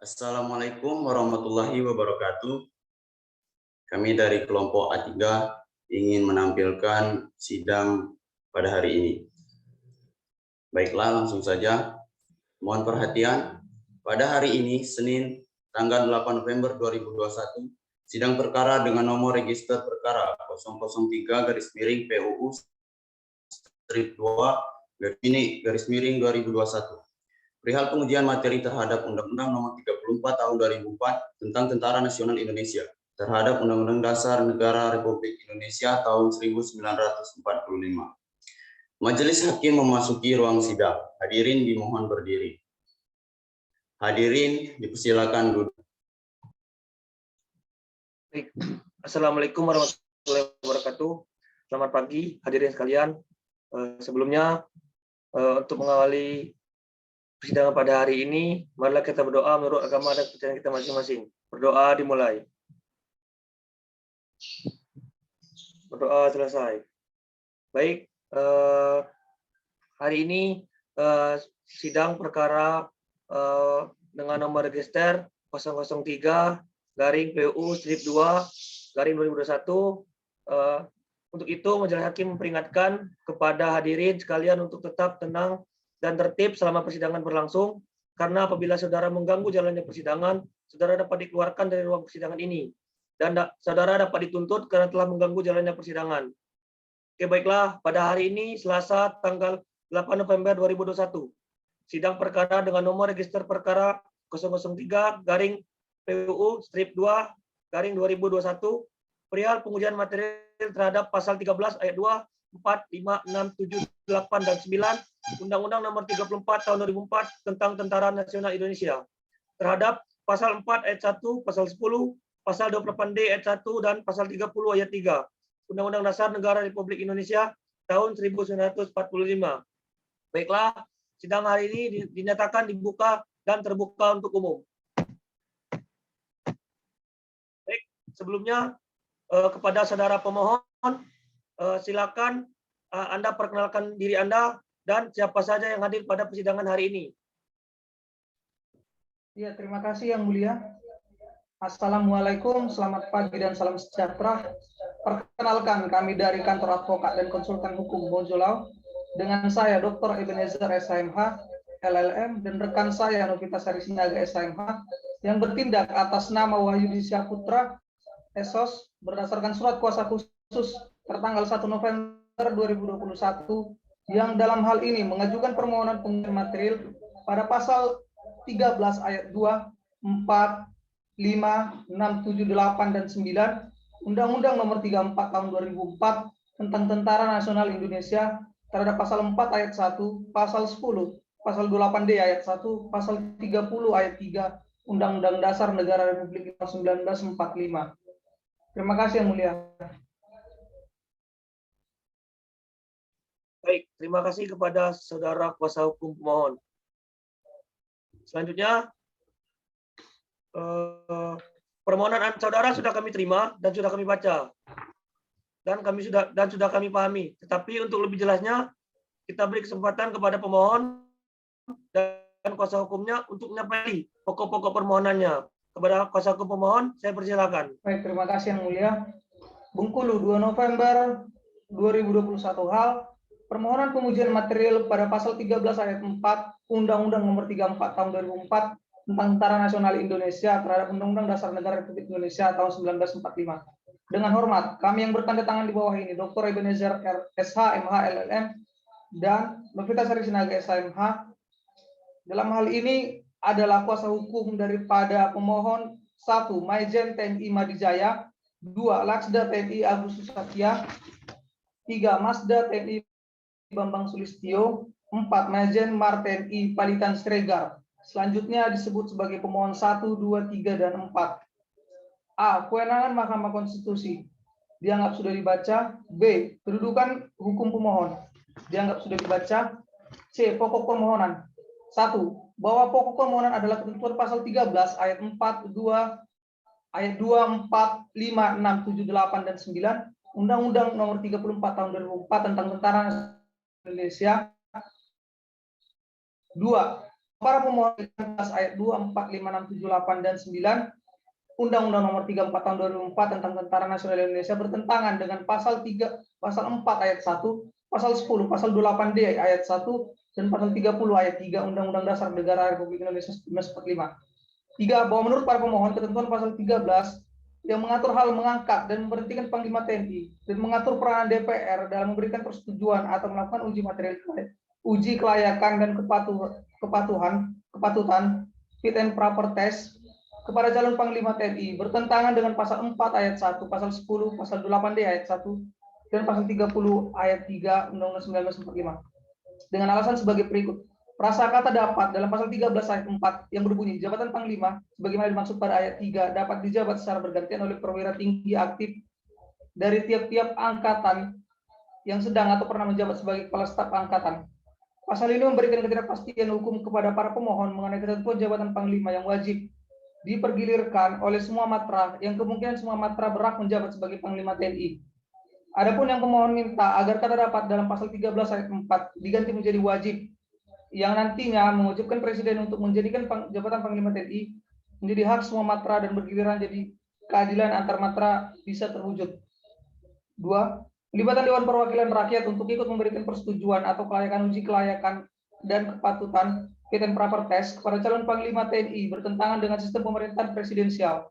Assalamualaikum warahmatullahi wabarakatuh. Kami dari kelompok A3 ingin menampilkan sidang pada hari ini. Baiklah, langsung saja. Mohon perhatian, pada hari ini, Senin, tanggal 8 November 2021, sidang perkara dengan nomor register perkara 003-PUU strip 2-2021. Perihal pengujian materi terhadap Undang-Undang Nomor 34 Tahun 2004 tentang Tentara Nasional Indonesia terhadap Undang-Undang Dasar Negara Republik Indonesia tahun 1945. Majelis Hakim memasuki ruang sidang. Hadirin dimohon berdiri. Hadirin dipersilakan duduk. Assalamualaikum warahmatullahi wabarakatuh. Selamat pagi hadirin sekalian. Sebelumnya untuk mengawali persidangan pada hari ini, marilah kita berdoa menurut agama dan kepercayaan kita masing-masing. Berdoa dimulai. Berdoa selesai. Baik, hari ini sidang perkara dengan nomor register 003-PUU strip 2-2021. Untuk itu, Majelis Hakim memperingatkan kepada hadirin sekalian untuk tetap tenang dan tertib selama persidangan berlangsung, karena apabila saudara mengganggu jalannya persidangan, saudara dapat dikeluarkan dari ruang persidangan ini, dan saudara dapat dituntut karena telah mengganggu jalannya persidangan. Oke, baiklah, pada hari ini, Selasa, tanggal 8 November 2021, sidang perkara dengan nomor register perkara 003-PUU strip 2-2021, perihal pengujian materi terhadap pasal 13 ayat 2, 4, 5, 6, 7, 8, dan 9 Undang-Undang Nomor 34 Tahun 2004 tentang Tentara Nasional Indonesia terhadap pasal 4 ayat 1, pasal 10, pasal 28D ayat 1, dan pasal 30 ayat 3 Undang-Undang Dasar Negara Republik Indonesia tahun 1945. Baiklah, sidang hari ini dinyatakan dibuka dan terbuka untuk umum. Baik, sebelumnya kepada saudara pemohon, silakan Anda perkenalkan diri Anda dan siapa saja yang hadir pada persidangan hari ini. Ya, terima kasih Yang Mulia. Assalamualaikum, selamat pagi dan salam sejahtera. Perkenalkan, kami dari Kantor Advokat dan Konsultan Hukum Bonjolau dengan saya Dr. Ebenezer SHMH, LLM, dan rekan saya Novita Sari Sinaga SHMH yang bertindak atas nama Wahyu Disya Putra, SOS, berdasarkan surat kuasa khusus tertanggal 1 November 2021 yang dalam hal ini mengajukan permohonan pengujian material pada pasal 13 ayat 2, 4, 5, 6, 7, 8, dan 9 Undang-Undang Nomor 34 Tahun 2004 tentang Tentara Nasional Indonesia terhadap pasal 4 ayat 1, pasal 10, pasal 28D ayat 1, pasal 30 ayat 3 Undang-Undang Dasar Negara Republik Indonesia 1945. Terima kasih Yang Mulia. Baik, terima kasih kepada saudara kuasa hukum pemohon. Selanjutnya, permohonan saudara sudah kami terima dan sudah kami baca dan sudah kami pahami. Tetapi untuk lebih jelasnya, kita beri kesempatan kepada pemohon dan kuasa hukumnya untuk menyampaikan pokok-pokok permohonannya. Kepada kuasa hukum pemohon, saya persilakan. Baik, terima kasih Yang Mulia. Bengkulu, 2 November 2021 hal. Permohonan pengujian material pada pasal 13 ayat 4 Undang-Undang Nomor 34 Tahun 2004 tentang Tentara Nasional Indonesia terhadap Undang-Undang Dasar Negara Republik Indonesia tahun 1945. Dengan hormat, kami yang bertanda tangan di bawah ini, Dr. Ebenezer SH, MH, LLM, dan Novita Sari Sinaga SHMH, dalam hal ini adalah kuasa hukum daripada pemohon 1. Maijen TNI Madijaya, 2. Laksda TNI Agustus Satya, 3. Masda TNI Bambang Sulistyo, 4. Maijen Mar TNI Palitan Sregar. Selanjutnya disebut sebagai pemohon 1, 2, 3, dan 4. A. Kewenangan Mahkamah Konstitusi dianggap sudah dibaca. B. Kedudukan hukum pemohon dianggap sudah dibaca. C. Pokok permohonan. 1. Bahwa pokok permohonan adalah ketentuan pasal 13 ayat 4, 2, ayat 2, 4, 5, 6, 7, 8, dan 9 Undang-Undang Nomor 34 Tahun 2004 tentang Tentara Nasional Indonesia. 2. para pemohon ayat 2, 4, 5, 6, 7, 8, dan 9 Undang-Undang Nomor 34 Tahun 2004 tentang Tentara Nasional Indonesia bertentangan dengan pasal 4 ayat 1, pasal 10, pasal 28D ayat 1, dan pasal 30 ayat 3 Undang-Undang Dasar Negara Republik Indonesia 1945. 3. Bahwa menurut para pemohon ketentuan pasal 13 yang mengatur hal mengangkat dan memberhentikan Panglima TNI dan mengatur peranan DPR dalam memberikan persetujuan atau melakukan uji material, uji kelayakan dan kepatutan fit and proper test kepada calon Panglima TNI bertentangan dengan pasal 4 ayat 1, pasal 10, pasal 28D ayat 1, dan pasal 30 ayat 3 Undang-Undang 1945. Dengan alasan sebagai berikut. Prasakata dapat dalam pasal 13 ayat 4 yang berbunyi jabatan Panglima sebagaimana dimaksud pada ayat 3 dapat dijabat secara bergantian oleh perwira tinggi aktif dari tiap-tiap angkatan yang sedang atau pernah menjabat sebagai kepala staf angkatan. Pasal ini memberikan ketidakpastian hukum kepada para pemohon mengenai ketentuan jabatan Panglima yang wajib dipergilirkan oleh semua matra yang kemungkinan semua matra berhak menjabat sebagai Panglima TNI. Adapun yang pemohon minta agar kata dapat dalam pasal 13 ayat 4 diganti menjadi wajib yang nantinya mewajibkan Presiden untuk menjadikan jabatan Panglima TNI menjadi hak semua matra dan bergiliran jadi keadilan antar matra bisa terwujud. 2. Pelibatan Dewan Perwakilan Rakyat untuk ikut memberikan persetujuan atau kelayakan uji kelayakan dan kepatutan fit and proper test kepada calon Panglima TNI bertentangan dengan sistem pemerintahan presidensial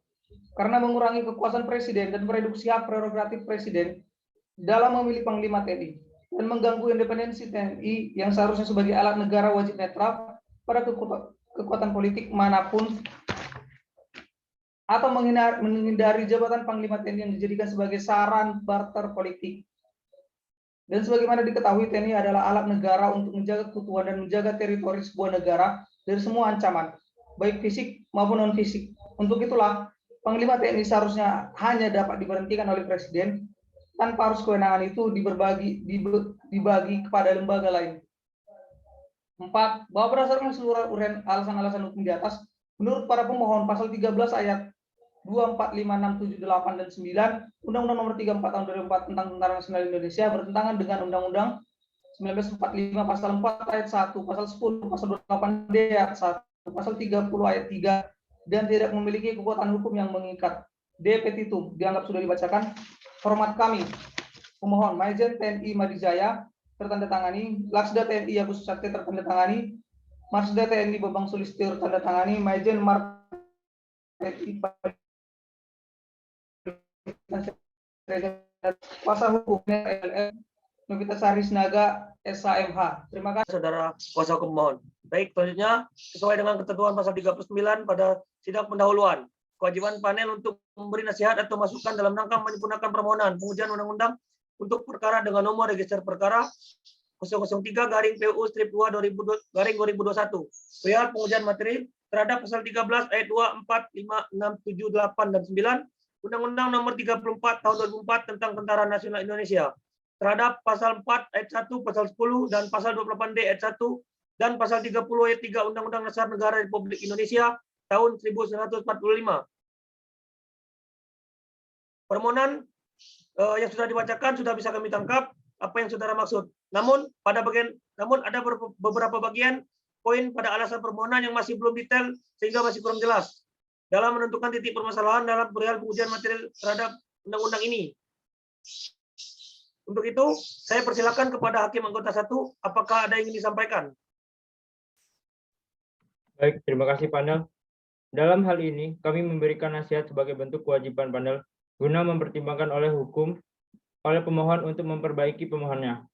karena mengurangi kekuasaan Presiden dan mereduksi hak prerogatif Presiden dalam memilih Panglima TNI dan mengganggu independensi TNI yang seharusnya sebagai alat negara wajib netral pada kekuatan politik manapun atau menghindari jabatan Panglima TNI yang dijadikan sebagai saran barter politik. Dan sebagaimana diketahui TNI adalah alat negara untuk menjaga keutuhan dan menjaga teritori sebuah negara dari semua ancaman, baik fisik maupun non-fisik. Untuk itulah, Panglima TNI seharusnya hanya dapat diberhentikan oleh Presiden tanpa harus kewenangan itu dibagi kepada lembaga lain. 4. Bahwa berdasarkan seluruh uraian alasan-alasan hukum di atas, menurut para pemohon pasal 13 ayat 2, 4, 5, 6, 7, 8, dan 9 Undang-Undang Nomor 34 Tahun 2004 tentang Tentara Nasional Indonesia bertentangan dengan Undang-Undang 1945 pasal 4 ayat 1, pasal 10, pasal 28D ayat 1, pasal 30 ayat 3 dan tidak memiliki kekuatan hukum yang mengikat. D. Petitum dianggap sudah dibacakan. Hormat kami, pemohon Majen TNI Madijaya tertandatangani, Laksda TNI Agus Susatyo tertandatangani, Marsda TNI Bambang Sulistyo tertandatangani, Majen Mar TNI kuasa hukumnya LL Novitasari Sinaga SHMH. Terima kasih saudara kuasa hukum pemohon. Baik, selanjutnya sesuai dengan ketentuan pasal 39 pada sidang pendahuluan, kewajiban panel untuk memberi nasihat atau masukan dalam rangka menyempurnakan permohonan pengujian undang-undang untuk perkara dengan nomor register perkara 003-PU-2 2021 perihal pengujian materi terhadap pasal 13 ayat 2, 4, 5, 6, 7, 8, dan 9 Undang-Undang Nomor 34 Tahun 2004 tentang Tentara Nasional Indonesia terhadap pasal 4 ayat 1, pasal 10, dan pasal 28D ayat 1 dan pasal 30 ayat 3 Undang-Undang Dasar Negara Republik Indonesia tahun 1945. Permohonan yang sudah dibacakan sudah bisa kami tangkap apa yang saudara maksud. Namun ada beberapa bagian poin pada alasan permohonan yang masih belum detail sehingga masih kurang jelas dalam menentukan titik permasalahan dalam perihal pengujian material terhadap undang-undang ini. Untuk itu, saya persilakan kepada Hakim Anggota 1, apakah ada yang ingin disampaikan? Baik, terima kasih panel. Dalam hal ini, kami memberikan nasihat sebagai bentuk kewajiban panel guna mempertimbangkan oleh pemohon untuk memperbaiki pemohonnya.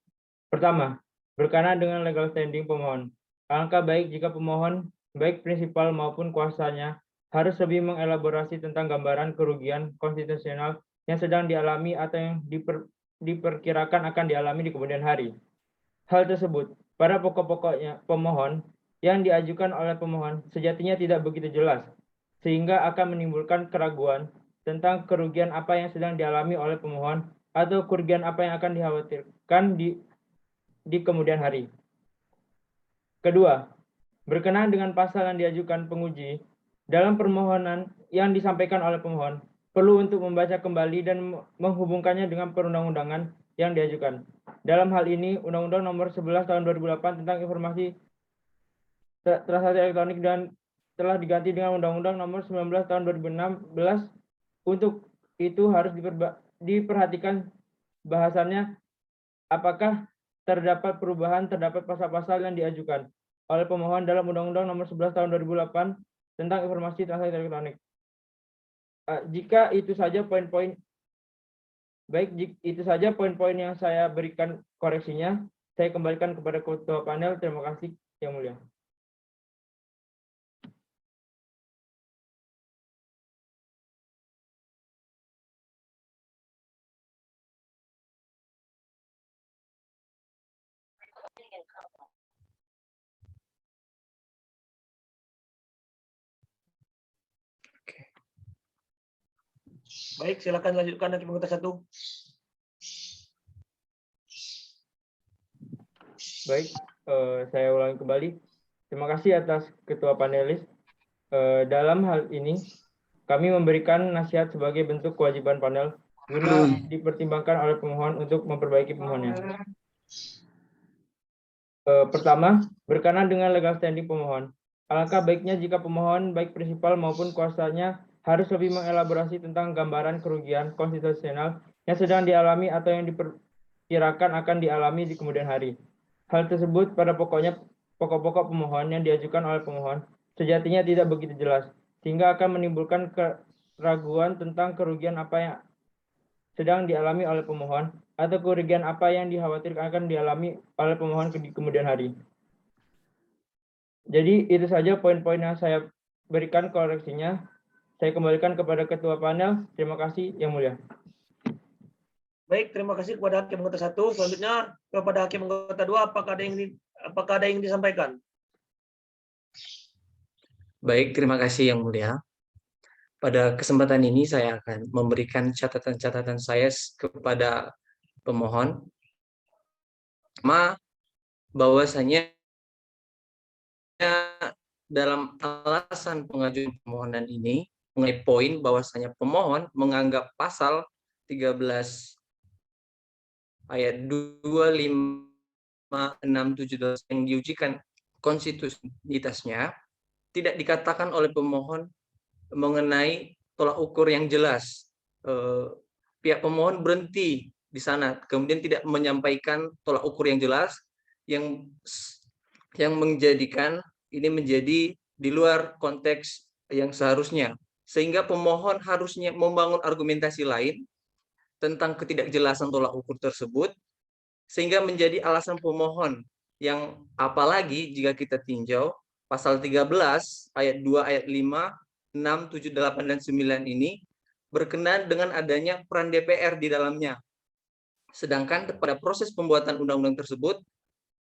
Pertama, berkenaan dengan legal standing pemohon. Alangkah baik jika pemohon, baik prinsipal maupun kuasanya, harus lebih mengelaborasi tentang gambaran kerugian konstitusional yang sedang dialami atau yang diperkirakan akan dialami di kemudian hari. Hal tersebut, pada pokok-pokoknya pemohon yang diajukan oleh pemohon sejatinya tidak begitu jelas, sehingga akan menimbulkan keraguan tentang kerugian apa yang sedang dialami oleh pemohon atau kerugian apa yang akan dikhawatirkan di kemudian hari. Kedua, berkenaan dengan pasal yang diajukan penguji, dalam permohonan yang disampaikan oleh pemohon, perlu untuk membaca kembali dan menghubungkannya dengan perundang-undangan yang diajukan. Dalam hal ini, Undang-Undang Nomor 11 Tahun 2008 tentang Informasi transaksi elektronik dan telah diganti dengan Undang-Undang Nomor 19 Tahun 2016. Untuk itu harus diperhatikan bahasannya apakah terdapat perubahan terdapat pasal-pasal yang diajukan oleh pemohon dalam Undang-Undang Nomor 11 Tahun 2008 tentang informasi transaksi elektronik. Jika itu saja poin-poin yang saya berikan koreksinya. Saya kembalikan kepada Ketua Panel. Terima kasih, Yang Mulia. Baik, silakan lanjutkan Hakim Anggota 1. Baik, saya ulangi kembali. Terima kasih atas Ketua panelis. Dalam hal ini, kami memberikan nasihat sebagai bentuk kewajiban panel guna dipertimbangkan oleh pemohon untuk memperbaiki pemohonnya. Pertama, berkenaan dengan legal standing pemohon. Alangkah baiknya jika pemohon, baik prinsipal maupun kuasanya, harus lebih mengelaborasi tentang gambaran kerugian konstitusional yang sedang dialami atau yang diperkirakan akan dialami di kemudian hari. Hal tersebut pada pokok-pokok pemohon yang diajukan oleh pemohon sejatinya tidak begitu jelas, sehingga akan menimbulkan keraguan tentang kerugian apa yang sedang dialami oleh pemohon atau kerugian apa yang dikhawatirkan akan dialami oleh pemohon di kemudian hari. Jadi itu saja poin-poin yang saya berikan koreksinya. Saya kembalikan kepada Ketua Panel. Terima kasih, Yang Mulia. Baik, terima kasih kepada Hakim Anggota 1. Selanjutnya kepada Hakim Anggota 2, apakah ada yang disampaikan? Baik, terima kasih Yang Mulia. Pada kesempatan ini saya akan memberikan catatan-catatan saya kepada pemohon. Bahwasanya dalam alasan pengajuan permohonan ini mengenai poin bahwasanya pemohon menganggap pasal 13 ayat 25678 yang diujikan konstitusionalitasnya tidak dikatakan oleh pemohon mengenai tolak ukur yang jelas. Pihak pemohon berhenti di sana, kemudian tidak menyampaikan tolak ukur yang jelas yang menjadikan ini menjadi di luar konteks yang seharusnya, sehingga pemohon harusnya membangun argumentasi lain tentang ketidakjelasan tolak ukur tersebut, sehingga menjadi alasan pemohon yang apalagi jika kita tinjau pasal 13 ayat 2 ayat 5 6, 7, 8, dan 9 ini berkenaan dengan adanya peran DPR di dalamnya. Sedangkan pada proses pembuatan undang-undang tersebut,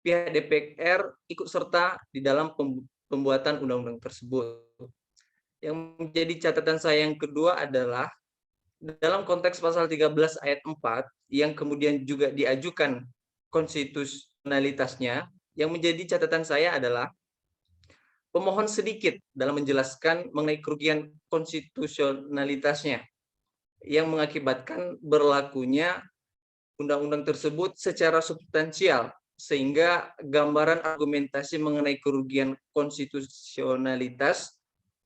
pihak DPR ikut serta di dalam pembuatan undang-undang tersebut. Yang menjadi catatan saya yang kedua adalah dalam konteks pasal 13 ayat 4 yang kemudian juga diajukan konstitusionalitasnya, yang menjadi catatan saya adalah pemohon sedikit dalam menjelaskan mengenai kerugian konstitusionalitasnya yang mengakibatkan berlakunya undang-undang tersebut secara substansial, sehingga gambaran argumentasi mengenai kerugian konstitusionalitas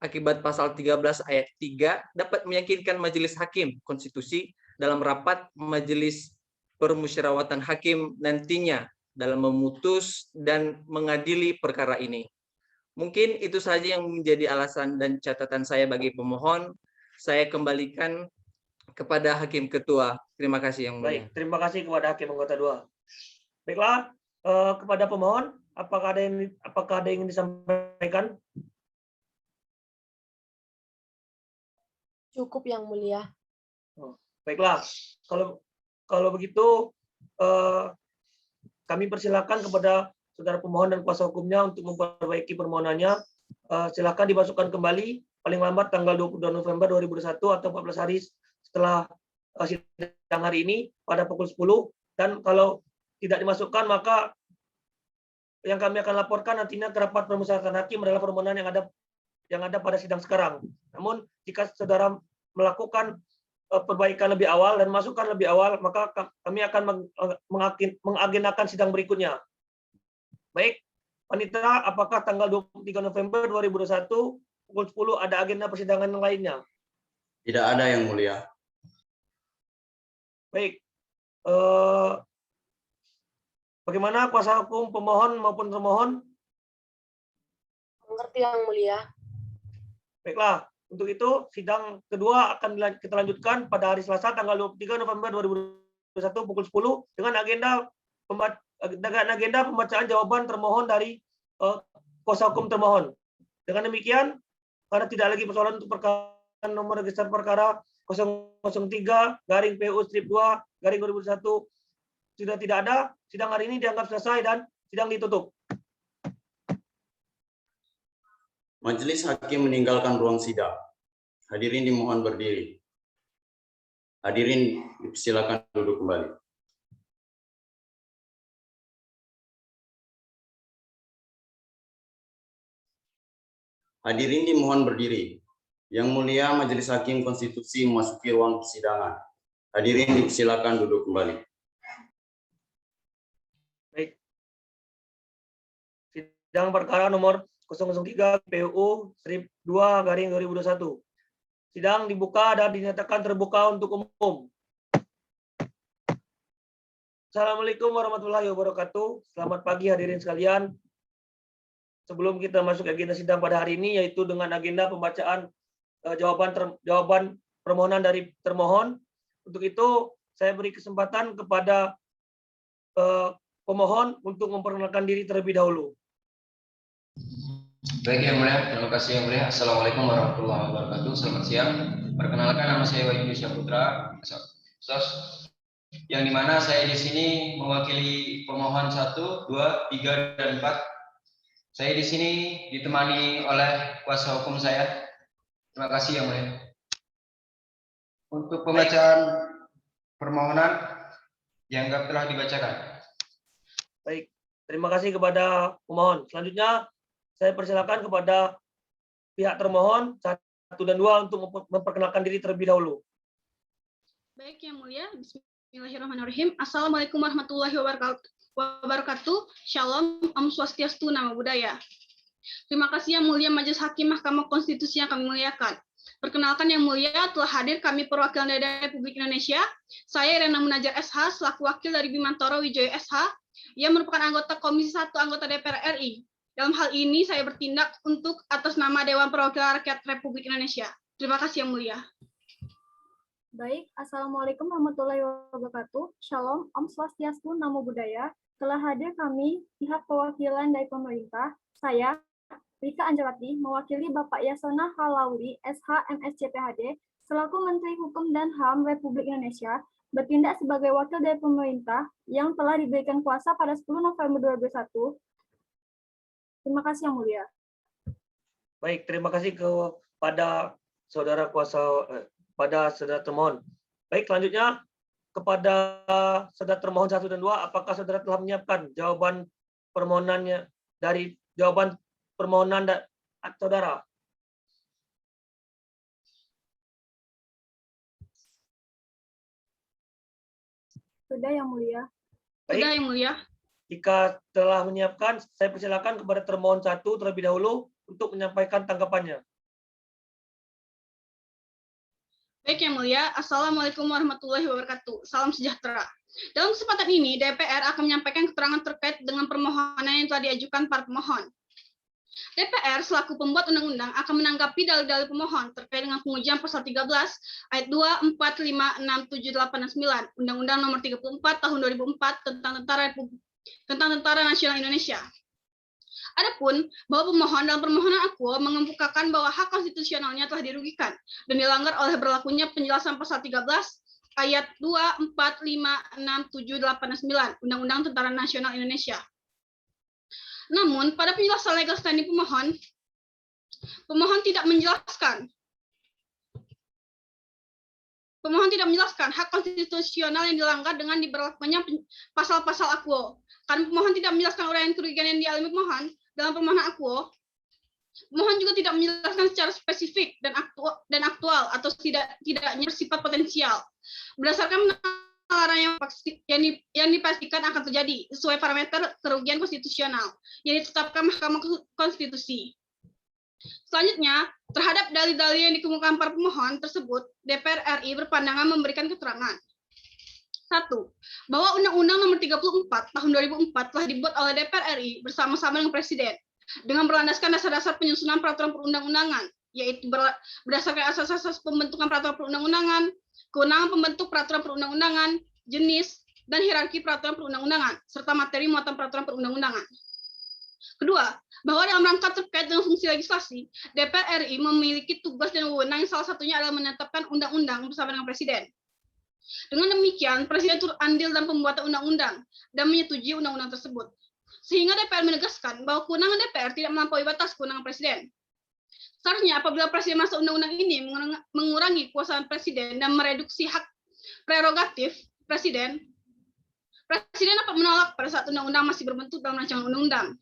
akibat pasal 13 ayat 3 dapat meyakinkan Majelis Hakim Konstitusi dalam rapat Majelis Permusyawaratan Hakim nantinya dalam memutus dan mengadili perkara ini. Mungkin itu saja yang menjadi alasan dan catatan saya bagi pemohon. Saya kembalikan kepada Hakim Ketua. Terima kasih Yang Mulia. Baik, terima kasih kepada Hakim Anggota 2. Baiklah, kepada pemohon, apakah ada yang disampaikan? Cukup Yang Mulia. Baiklah, kalau begitu kami persilakan kepada saudara pemohon dan kuasa hukumnya untuk memperbaiki permohonannya. Silakan dimasukkan kembali paling lambat tanggal 22 November 2021 atau 14 hari setelah sidang hari ini pada pukul 10. Dan kalau tidak dimasukkan, maka yang kami akan laporkan nantinya ke rapat permusyawaratan hakim adalah permohonan yang ada pada sidang sekarang. Namun jika saudara melakukan perbaikan lebih awal dan masukkan lebih awal, maka kami akan mengagendakan sidang berikutnya. Baik, Panitera, apakah tanggal 23 November 2021 pukul 10 ada agenda persidangan yang lainnya? Tidak ada, Yang Mulia. Baik. Bagaimana kuasa hukum pemohon maupun termohon? Mengerti Yang Mulia. Baiklah, untuk itu sidang kedua akan kita lanjutkan pada hari Selasa tanggal 23 November 2021 pukul 10 dengan agenda pembacaan jawaban termohon dari kuasa hukum termohon. Dengan demikian, karena tidak lagi persoalan untuk perkara nomor register perkara 003/PU-2/2021 sudah tidak ada, sidang hari ini dianggap selesai dan sidang ditutup. Majelis Hakim meninggalkan ruang sidang. Hadirin dimohon berdiri. Hadirin silakan duduk kembali. Hadirin dimohon berdiri. Yang Mulia Majelis Hakim Konstitusi memasuki ruang persidangan. Hadirin silakan duduk kembali. Baik. Sidang perkara nomor 003 PU 2/2021. Sidang dibuka dan dinyatakan terbuka untuk umum. Assalamualaikum warahmatullahi wabarakatuh. Selamat pagi hadirin sekalian. Sebelum kita masuk agenda sidang pada hari ini, yaitu dengan agenda pembacaan jawaban permohonan dari termohon. Untuk itu, saya beri kesempatan kepada pemohon untuk memperkenalkan diri terlebih dahulu. Baik Yang Mulia, terima kasih Yang Mulia. Assalamualaikum warahmatullahi wabarakatuh. Selamat siang. Perkenalkan, nama saya Wahyu Syahputra, SOS, yang dimana saya di sini mewakili pemohon 1, 2, 3, dan 4. Saya di sini ditemani oleh kuasa hukum saya. Terima kasih Yang Mulia. Untuk pembacaan permohonan dianggap telah dibacakan. Baik, terima kasih kepada pemohon. Selanjutnya, saya persilakan kepada pihak termohon 1 dan 2 untuk memperkenalkan diri terlebih dahulu. Baik Yang Mulia, Bismillahirrahmanirrahim. Assalamualaikum warahmatullahi wabarakatuh. Shalom, Om Swastiastu, Namo Buddhaya. Terima kasih Yang Mulia Majelis Hakim Mahkamah Konstitusi yang kami muliakan. Perkenalkan Yang Mulia, telah hadir kami perwakilan dari Republik Indonesia. Saya Irena Munajat SH, selaku wakil dari Bimantoro Wijoyo SH, yang merupakan anggota Komisi 1 anggota DPR RI. Dalam hal ini, saya bertindak untuk atas nama Dewan Perwakilan Rakyat Republik Indonesia. Terima kasih Yang Mulia. Baik, Assalamualaikum warahmatullahi wabarakatuh. Shalom, Om Swastiastu, Namo Buddhaya. Telah hadir kami, pihak perwakilan dari pemerintah. Saya, Rika Anjawati, mewakili Bapak Yasona Halauri, SH, MSc, PhD, selaku Menteri Hukum dan HAM Republik Indonesia, bertindak sebagai wakil dari pemerintah yang telah diberikan kuasa pada 10 November 2021. Terima kasih Yang Mulia. Baik, terima kasih kepada saudara saudara termohon. Baik, selanjutnya kepada saudara termohon 1 dan 2, apakah saudara telah menyiapkan jawaban permohonannya dari jawaban permohonan saudara? Sudah Yang Mulia. Baik. Sudah Yang Mulia. Jika telah menyiapkan, saya persilakan kepada termohon 1 terlebih dahulu untuk menyampaikan tanggapannya. Baik Yang Mulia, Assalamualaikum warahmatullahi wabarakatuh. Salam sejahtera. Dalam kesempatan ini, DPR akan menyampaikan keterangan terkait dengan permohonan yang telah diajukan para pemohon. DPR selaku pembuat undang-undang akan menanggapi dalil-dalil pemohon terkait dengan pengujian pasal 13 ayat 2, 4, 5, 6, 7, 8, dan 9 Undang-Undang Nomor 34 Tahun 2004 tentang Tentara Nasional Indonesia. Adapun bahwa pemohon dalam permohonan akuo mengemukakan bahwa hak konstitusionalnya telah dirugikan dan dilanggar oleh berlakunya penjelasan pasal 13 ayat 2, 4, 5, 6, 7, 8, dan 9 Undang-Undang Tentara Nasional Indonesia. Namun, pada penjelasan legal standing pemohon tidak menjelaskan hak konstitusional yang dilanggar dengan diberlakukannya pasal-pasal akuo. Karena pemohon tidak menjelaskan uraian kerugian yang dialami pemohon dalam permohonan akuo, pemohon juga tidak menjelaskan secara spesifik dan aktual atau tidaknya bersifat potensial. Berdasarkan pengalaran yang dipastikan akan terjadi sesuai parameter kerugian konstitusional yang ditetapkan Mahkamah Konstitusi. Selanjutnya, terhadap dalil-dalil yang dikemukakan para pemohon tersebut, DPR RI berpandangan memberikan keterangan. 1. Bahwa Undang-Undang Nomor 34 Tahun 2004 telah dibuat oleh DPR RI bersama-sama dengan Presiden dengan berlandaskan dasar-dasar penyusunan peraturan perundang-undangan, yaitu berdasarkan asas-asas pembentukan peraturan perundang-undangan, kewenangan pembentuk peraturan perundang-undangan, jenis, dan hierarki peraturan perundang-undangan, serta materi muatan peraturan perundang-undangan. Kedua, bahwa dalam rangka terkait dengan fungsi legislasi, DPR RI memiliki tugas dan wewenang yang salah satunya adalah menetapkan undang-undang bersama dengan Presiden. Dengan demikian, Presiden turut andil dalam pembuatan undang-undang dan menyetujui undang-undang tersebut. Sehingga DPR menegaskan bahwa kewenangan DPR tidak melampaui batas kewenangan Presiden. Seharusnya apabila Presiden masa undang-undang ini mengurangi kekuasaan Presiden dan mereduksi hak prerogatif Presiden dapat menolak pada saat undang-undang masih berbentuk dalam rancangan undang-undang.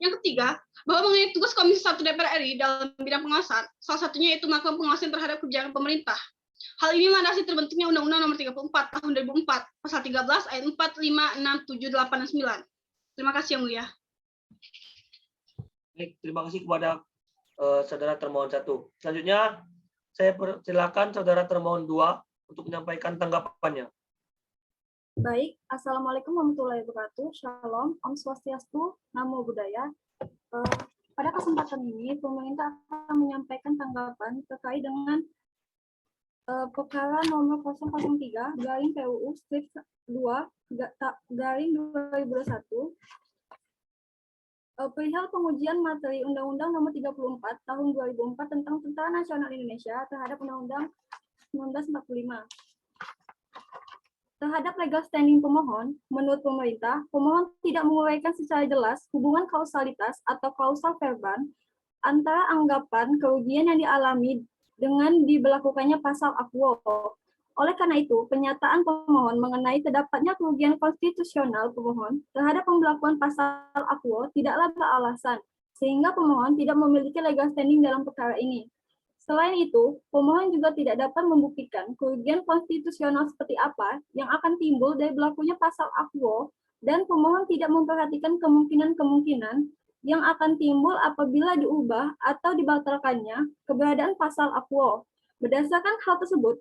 Yang ketiga, bahwa mengenai tugas Komisi 1 DPR RI dalam bidang pengawasan, salah satunya yaitu melakukan pengawasan terhadap kebijakan pemerintah. Hal ini melandasi terbentuknya Undang-Undang Nomor 34 Tahun 2004, Pasal 13 ayat 4, 5, 6, 7, 8, dan 9. Terima kasih Yang Mulia. Baik, terima kasih kepada saudara termohon 1. Selanjutnya, saya persilakan saudara termohon 2 untuk menyampaikan tanggapannya. Baik, Assalamualaikum warahmatullahi wabarakatuh. Shalom, Om Swastiastu, Namo Buddhaya. Pada kesempatan ini, pemerintah akan menyampaikan tanggapan terkait dengan perkara nomor 003 garing PUU strip 2 garing 2021 perihal pengujian materi Undang-Undang Nomor 34 Tahun 2004 tentang Tentara Nasional Indonesia terhadap Undang-Undang 1945. Terhadap legal standing pemohon, menurut pemerintah, pemohon tidak menguraikan secara jelas hubungan kausalitas atau kausal verban antara anggapan kerugian yang dialami dengan diberlakukannya pasal Aquo. Oleh karena itu, pernyataan pemohon mengenai terdapatnya kerugian konstitusional pemohon terhadap pemberlakuan pasal Aquo tidaklah beralasan, sehingga pemohon tidak memiliki legal standing dalam perkara ini. Selain itu, pemohon juga tidak dapat membuktikan kerugian konstitusional seperti apa yang akan timbul dari berlakunya pasal Aquo, dan pemohon tidak memperhatikan kemungkinan-kemungkinan yang akan timbul apabila diubah atau dibatalkannya keberadaan pasal Aquo. Berdasarkan hal tersebut,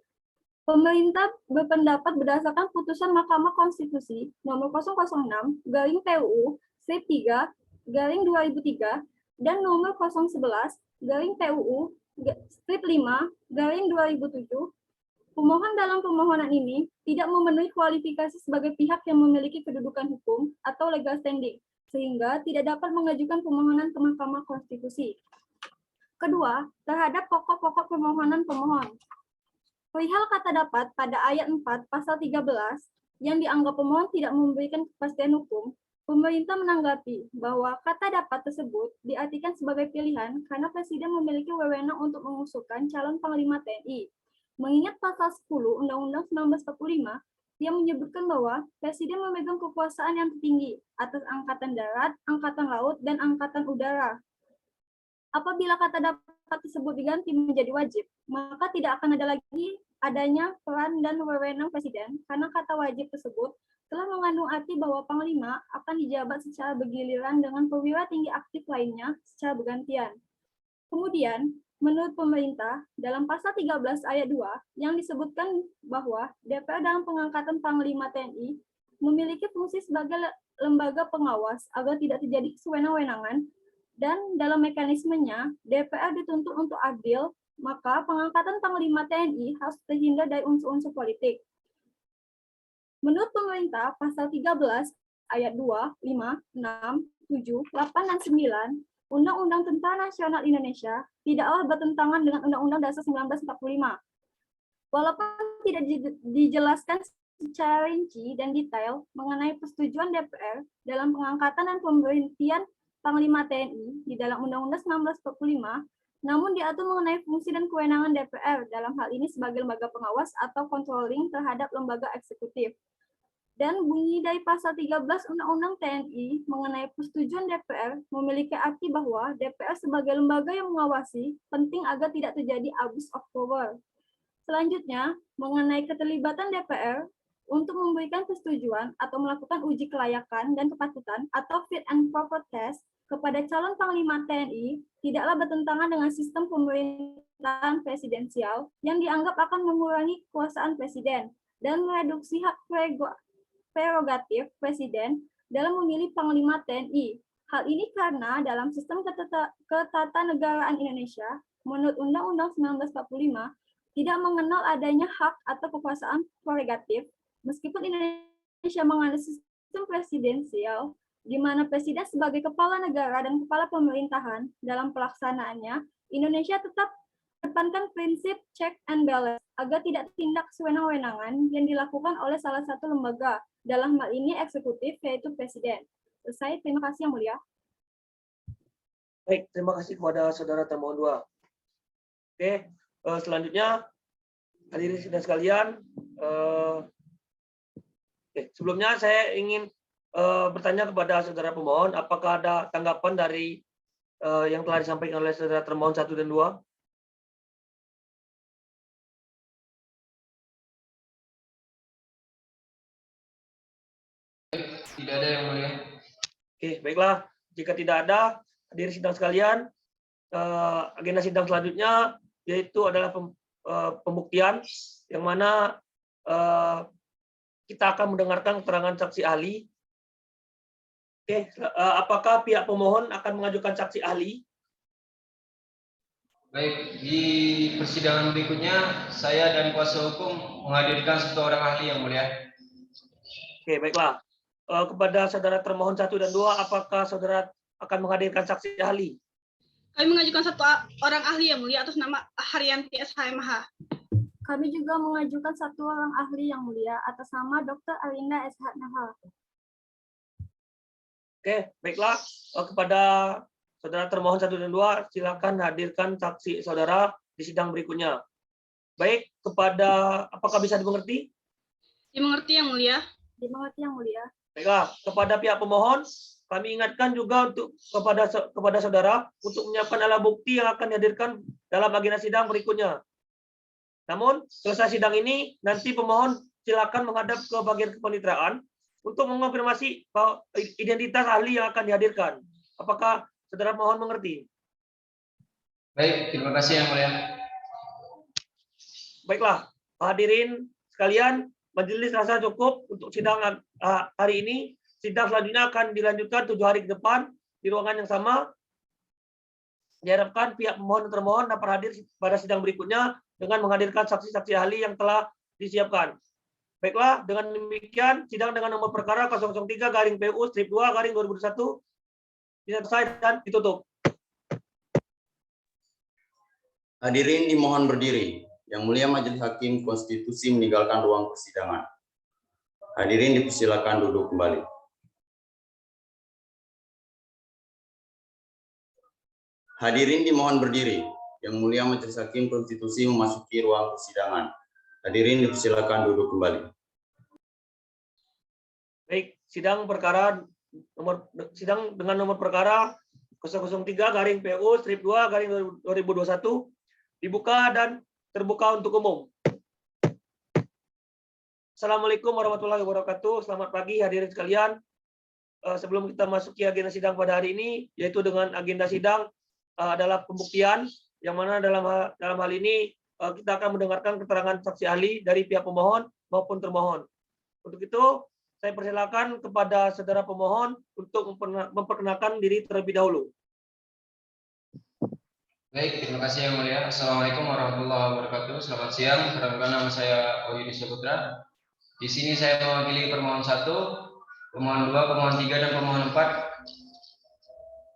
pemerintah berpendapat berdasarkan putusan Mahkamah Konstitusi nomor 006 garing PUU strip 3 garing 2003 dan nomor 011 garing PUU strip 5 garing 2007, pemohon dalam permohonan ini tidak memenuhi kualifikasi sebagai pihak yang memiliki kedudukan hukum atau legal standing, sehingga tidak dapat mengajukan permohonan ke Mahkamah Konstitusi. Kedua, terhadap pokok-pokok permohonan pemohon. Perihal kata dapat pada ayat 4 pasal 13 yang dianggap pemohon tidak memberikan kepastian hukum, pemerintah menanggapi bahwa kata dapat tersebut diartikan sebagai pilihan karena Presiden memiliki wewenang untuk mengusulkan calon Panglima TNI. Mengingat pasal 10 Undang-Undang 1945 yang menyebutkan bahwa Presiden memegang kekuasaan yang tertinggi atas Angkatan Darat, Angkatan Laut, dan Angkatan Udara. Apabila kata dapat tersebut diganti menjadi wajib, maka tidak akan ada lagi adanya peran dan wewenang Presiden karena kata wajib tersebut telah mengandung arti bahwa Panglima akan dijabat secara bergiliran dengan perwira tinggi aktif lainnya secara bergantian. Kemudian, menurut pemerintah, dalam pasal 13 ayat 2 yang disebutkan bahwa DPR dalam pengangkatan Panglima TNI memiliki fungsi sebagai lembaga pengawas agar tidak terjadi kesewenang-wenangan, dan dalam mekanismenya DPR dituntut untuk adil, maka pengangkatan Panglima TNI harus terhindar dari unsur-unsur politik. Menurut pemerintah, pasal 13 ayat 2, 5, 6, 7, 8, dan 9 Undang-Undang Tentara Nasional Indonesia tidaklah bertentangan dengan Undang-Undang Dasar 1945. Walaupun tidak dijelaskan secara rinci dan detail mengenai persetujuan DPR dalam pengangkatan dan pemberhentian Panglima TNI di dalam Undang-Undang 1945, namun diatur mengenai fungsi dan kewenangan DPR dalam hal ini sebagai lembaga pengawas atau controlling terhadap lembaga eksekutif. Dan bunyi dari pasal 13 Undang-Undang TNI mengenai persetujuan DPR memiliki arti bahwa DPR sebagai lembaga yang mengawasi penting agar tidak terjadi abuse of power. Selanjutnya, mengenai keterlibatan DPR untuk memberikan persetujuan atau melakukan uji kelayakan dan kepatutan atau fit and proper test kepada calon Panglima TNI tidaklah bertentangan dengan sistem pemerintahan presidensial yang dianggap akan mengurangi kekuasaan presiden dan mereduksi hak prerogatif presiden dalam memilih Panglima TNI. Hal ini karena dalam sistem ketatanegaraan Indonesia, menurut Undang-Undang 1945, tidak mengenal adanya hak atau kekuasaan prerogatif, meskipun Indonesia menganut sistem presidensial, di mana presiden sebagai kepala negara dan kepala pemerintahan dalam pelaksanaannya, Indonesia tetap mengedepankan prinsip check and balance agar tidak tindak sewenang-wenangan yang dilakukan oleh salah satu lembaga, dalam hal ini eksekutif, yaitu presiden. Selesai, terima kasih Yang Mulia. Baik, terima kasih kepada saudara termohon 2. Oke, selanjutnya hadirin sidang sekalian, sebelumnya saya ingin bertanya kepada saudara pemohon, apakah ada tanggapan dari yang telah disampaikan oleh saudara termohon 1 dan 2? Tidak ada yang mulia. Oke, baiklah. Jika tidak ada, hadirin sidang sekalian, agenda sidang selanjutnya yaitu adalah pembuktian, yang mana kita akan mendengarkan keterangan saksi ahli. Oke, apakah pihak pemohon akan mengajukan saksi ahli? Baik, di persidangan berikutnya saya dan kuasa hukum menghadirkan 1 orang ahli yang mulia. Oke, baiklah. Kepada saudara termohon 1 dan 2, apakah saudara akan menghadirkan saksi ahli? Kami mengajukan 1 orang ahli yang mulia atas nama Haryanti SHMH. Kami juga mengajukan 1 orang ahli Yang Mulia atas nama Dr. Alinda SHMH. Oke, baiklah. Kepada saudara termohon 1 dan 2, silakan hadirkan saksi saudara di sidang berikutnya. Baik, apakah bisa dimengerti? Dimengerti Yang Mulia. Dimengerti Yang Mulia. Baiklah, kepada pihak pemohon, kami ingatkan juga kepada saudara untuk menyiapkan alat bukti yang akan dihadirkan dalam agenda sidang berikutnya. Namun, selesai sidang ini, nanti pemohon silakan menghadap ke bagian kepanitraan untuk mengonfirmasi bahwa identitas ahli yang akan dihadirkan. Apakah saudara pemohon mengerti? Baik, terima kasih yang mulia. Baiklah, hadirin sekalian, majelis rasa cukup untuk sidang hari ini. Sidang selanjutnya akan dilanjutkan 7 hari ke depan di ruangan yang sama. Diharapkan pihak pemohon dan termohon dapat hadir pada sidang berikutnya dengan menghadirkan saksi-saksi ahli yang telah disiapkan. Baiklah, dengan demikian sidang dengan nomor perkara 003/PU/2/2021 selesai dan ditutup. Hadirin dimohon berdiri. Yang Mulia Majelis Hakim Konstitusi meninggalkan ruang persidangan. Hadirin dipersilakan duduk kembali. Hadirin dimohon berdiri. Yang Mulia Majelis Hakim Konstitusi memasuki ruang persidangan. Hadirin dipersilakan duduk kembali. Baik, sidang dengan nomor perkara 003/PU/2/2021 dibuka dan terbuka untuk umum. Assalamualaikum warahmatullahi wabarakatuh. Selamat pagi hadirin sekalian. Sebelum kita masuki agenda sidang pada hari ini, yaitu dengan agenda sidang adalah pembuktian, yang mana dalam hal ini kita akan mendengarkan keterangan saksi ahli dari pihak pemohon maupun termohon. Untuk itu, saya persilakan kepada saudara pemohon untuk memperkenalkan diri terlebih dahulu. Baik, terima kasih yang mulia. Assalamualaikum warahmatullahi wabarakatuh. Selamat siang. Perkenalkan, nama saya Wahyudi Saputra. Di sini saya mewakili permohon 1, pemohon 2, pemohon 3, dan pemohon 4.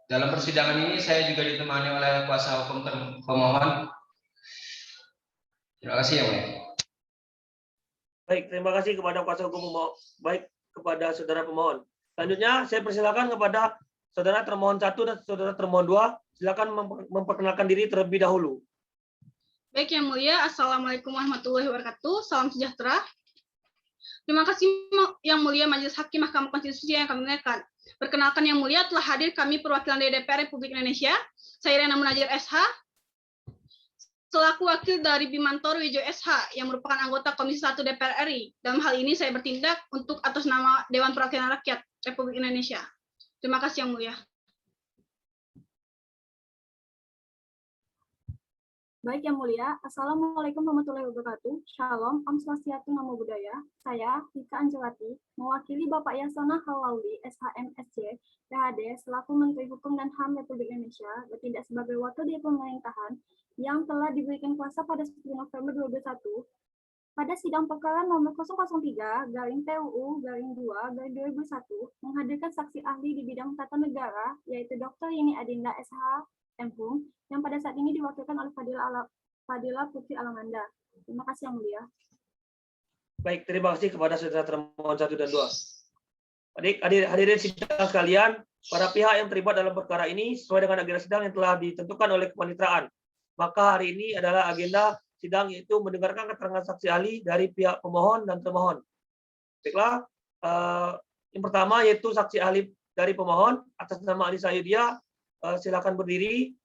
Dalam persidangan ini saya juga ditemani oleh kuasa hukum pemohon. Terima kasih yang mulia. Baik, terima kasih kepada kuasa hukum pemohon. Baik, kepada saudara pemohon. Selanjutnya saya persilakan kepada saudara termohon 1 dan saudara termohon 2. Silakan memperkenalkan diri terlebih dahulu. Baik yang mulia, Assalamualaikum warahmatullahi wabarakatuh. Salam sejahtera. Terima kasih yang mulia Majelis Hakim Mahkamah Konstitusi yang kami muliakan. Perkenalkan yang mulia, telah hadir kami perwakilan dari DPR Republik Indonesia. Saya Rena Munajir SH. selaku wakil dari Bimantoro Wijo SH yang merupakan anggota Komisi 1 DPR RI. Dalam hal ini saya bertindak untuk atas nama Dewan Perwakilan Rakyat Republik Indonesia. Terima kasih Yang Mulia. Baik Yang Mulia, Assalamualaikum warahmatullahi wabarakatuh. Shalom, Om Swastiastu, Namo Buddhaya. Saya, Rika Angelati, mewakili Bapak Yasona Halauli, SHM SC, PhD, selaku Menteri Hukum dan HAM Republik Indonesia, bertindak sebagai wakil di pemerintahan yang telah diberikan kuasa pada 10 November 2021 pada sidang perkara nomor 003/PUU/2/2001 menghadirkan saksi ahli di bidang tata negara, yaitu Dr. Yeni Adinda SH MHum, yang pada saat ini diwakilkan oleh Fadila Putri Alamanda. Terima kasih Yang Mulia. Baik, terima kasih kepada saudara termohon 1 dan 2. Hadirin sidang sekalian, para pihak yang terlibat dalam perkara ini sesuai dengan agenda sidang yang telah ditentukan oleh kepaniteraan. Maka hari ini adalah agenda sidang, yaitu mendengarkan keterangan saksi ahli dari pihak pemohon dan termohon. Baiklah, yang pertama yaitu saksi ahli dari pemohon atas nama Anissa Yudia. Silakan berdiri.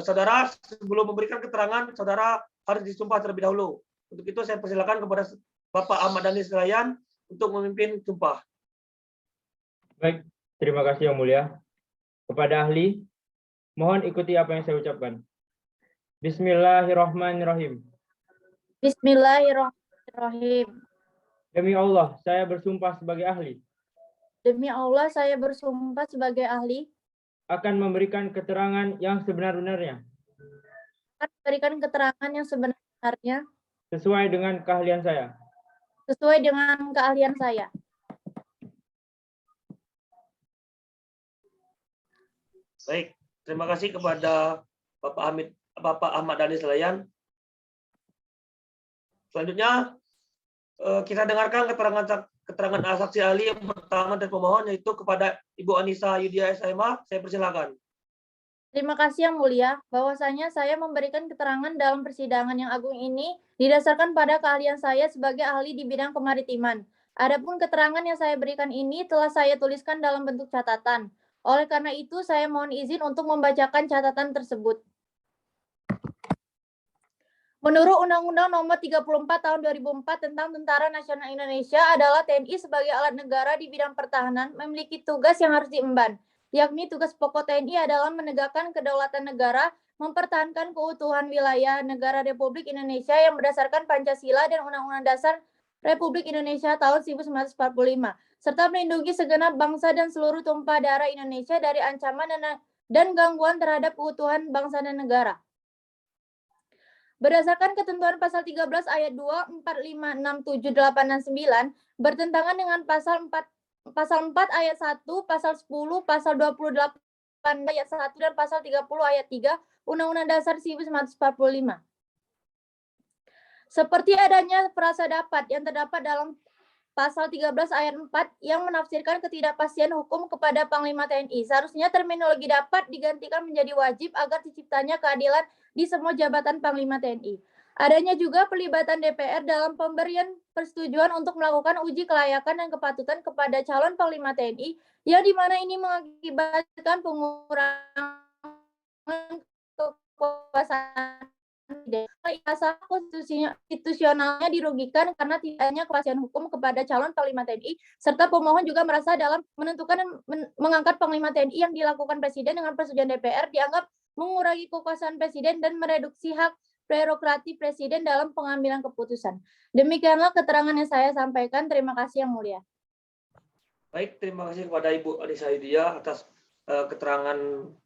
Saudara, sebelum memberikan keterangan, saudara harus disumpah terlebih dahulu. Untuk itu saya persilakan kepada Bapak Ahmad Dhani Selayan untuk memimpin sumpah. Baik, terima kasih Yang Mulia. Kepada ahli, mohon ikuti apa yang saya ucapkan. Bismillahirrahmanirrahim. Bismillahirrahmanirrahim. Demi Allah, saya bersumpah sebagai ahli. Demi Allah, saya bersumpah sebagai ahli Akan memberikan keterangan yang sebenar-benarnya. akan memberikan keterangan yang sebenarnya Sesuai dengan keahlian saya. sesuai dengan keahlian saya. Baik, terima kasih kepada Bapak Ahmad Dhani Selayan. Selanjutnya kita dengarkan keterangan saksi ahli yang pertama dari pemohon, yaitu kepada Ibu Anissa Yudia SMA. Saya persilakan. Terima kasih Yang Mulia, bahwasanya saya memberikan keterangan dalam persidangan yang agung ini didasarkan pada keahlian saya sebagai ahli di bidang kemaritiman. Adapun keterangan yang saya berikan ini telah saya tuliskan dalam bentuk catatan. Oleh karena itu, saya mohon izin untuk membacakan catatan tersebut. Menurut Undang-Undang Nomor 34 Tahun 2004 tentang Tentara Nasional Indonesia adalah TNI sebagai alat negara di bidang pertahanan memiliki tugas yang harus diemban, yakni tugas pokok TNI adalah menegakkan kedaulatan negara, mempertahankan keutuhan wilayah negara Republik Indonesia yang berdasarkan Pancasila dan Undang-Undang Dasar Republik Indonesia tahun 1945, serta melindungi segenap bangsa dan seluruh tumpah darah Indonesia dari ancaman dan gangguan terhadap keutuhan bangsa dan negara. Berdasarkan ketentuan pasal 13 ayat 2, 4, 5, 6, 7, 8, dan 9, bertentangan dengan pasal 4 ayat 1, pasal 10, pasal 28 ayat 1, dan pasal 30 ayat 3, Undang-Undang Dasar 1945. Seperti adanya frasa dapat yang terdapat dalam pasal 13 ayat 4 yang menafsirkan ketidakpastian hukum kepada Panglima TNI. Seharusnya terminologi dapat digantikan menjadi wajib agar terciptanya keadilan di semua jabatan Panglima TNI. Adanya juga pelibatan DPR dalam pemberian persetujuan untuk melakukan uji kelayakan dan kepatutan kepada calon Panglima TNI, yang dimana ini mengakibatkan pengurangan kekuasaan konstitusionalnya dirugikan karena tidaknya kepastian hukum kepada calon Panglima TNI, serta pemohon juga merasa dalam menentukan dan mengangkat Panglima TNI yang dilakukan Presiden dengan persetujuan DPR dianggap mengurangi kekuasaan Presiden dan mereduksi hak prerogatif Presiden dalam pengambilan keputusan. Demikianlah keterangan yang saya sampaikan. Terima kasih Yang Mulia. Baik, terima kasih kepada Ibu Anissa Yudia atas keterangan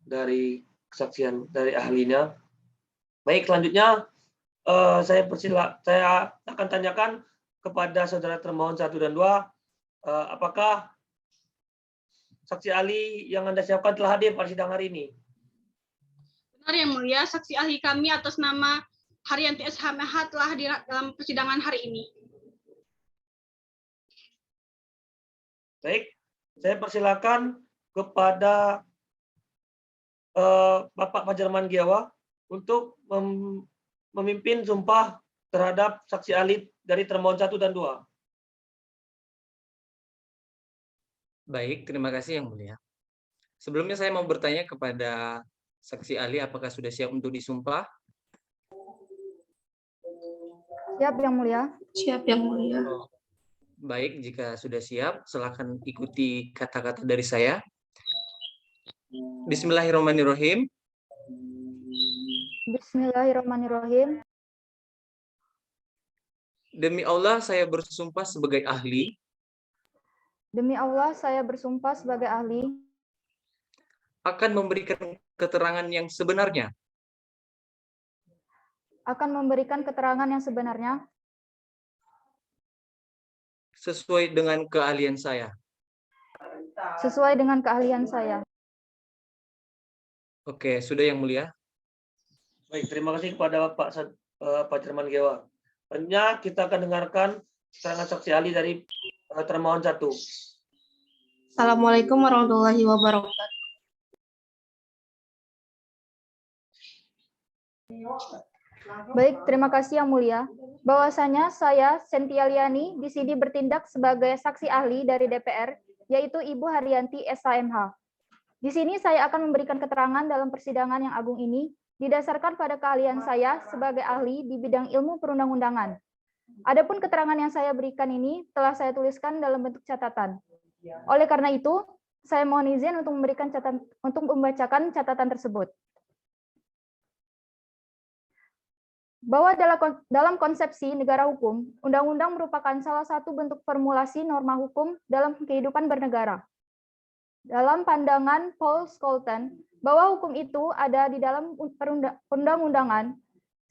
dari kesaksian dari ahlinya. Baik, selanjutnya saya akan tanyakan kepada saudara termohon 1 dan 2, apakah saksi ahli yang Anda siapkan telah hadir pada sidang hari ini? Benar Yang Mulia, saksi ahli kami atas nama Haryanti SHMH telah hadir dalam persidangan hari ini. Baik, saya persilakan kepada Bapak Pajarman Giawa untuk memimpin sumpah terhadap saksi ahli dari termohon 1 dan 2. Baik, terima kasih Yang Mulia. Sebelumnya saya mau bertanya kepada saksi ahli apakah sudah siap untuk disumpah? Siap, Yang Mulia. Siap, Yang Mulia. Baik, jika sudah siap, silakan ikuti kata-kata dari saya. Bismillahirrahmanirrahim. Bismillahirrahmanirrahim. Demi Allah, saya bersumpah sebagai ahli Demi Allah, saya bersumpah sebagai ahli akan memberikan keterangan yang sebenarnya sesuai dengan keahlian saya. Oke, sudah Yang Mulia. Baik, terima kasih kepada Pak Cerman Gewa. Selanjutnya kita akan dengarkan keterangan saksi ahli dari termohon 1. Assalamualaikum warahmatullahi wabarakatuh. Baik, terima kasih Yang Mulia. Bahwasanya saya, Sentialiani, di sini bertindak sebagai saksi ahli dari DPR, yaitu Ibu Haryanti SHMH. Di sini saya akan memberikan keterangan dalam persidangan yang agung ini, didasarkan pada keahlian saya sebagai ahli di bidang ilmu perundang-undangan. Adapun keterangan yang saya berikan ini telah saya tuliskan dalam bentuk catatan. Oleh karena itu, saya mohon izin untuk membacakan catatan tersebut. Bahwa dalam konsepsi negara hukum, undang-undang merupakan salah satu bentuk formulasi norma hukum dalam kehidupan bernegara. Dalam pandangan Paul Scholten, bahwa hukum itu ada di dalam undang-undangan,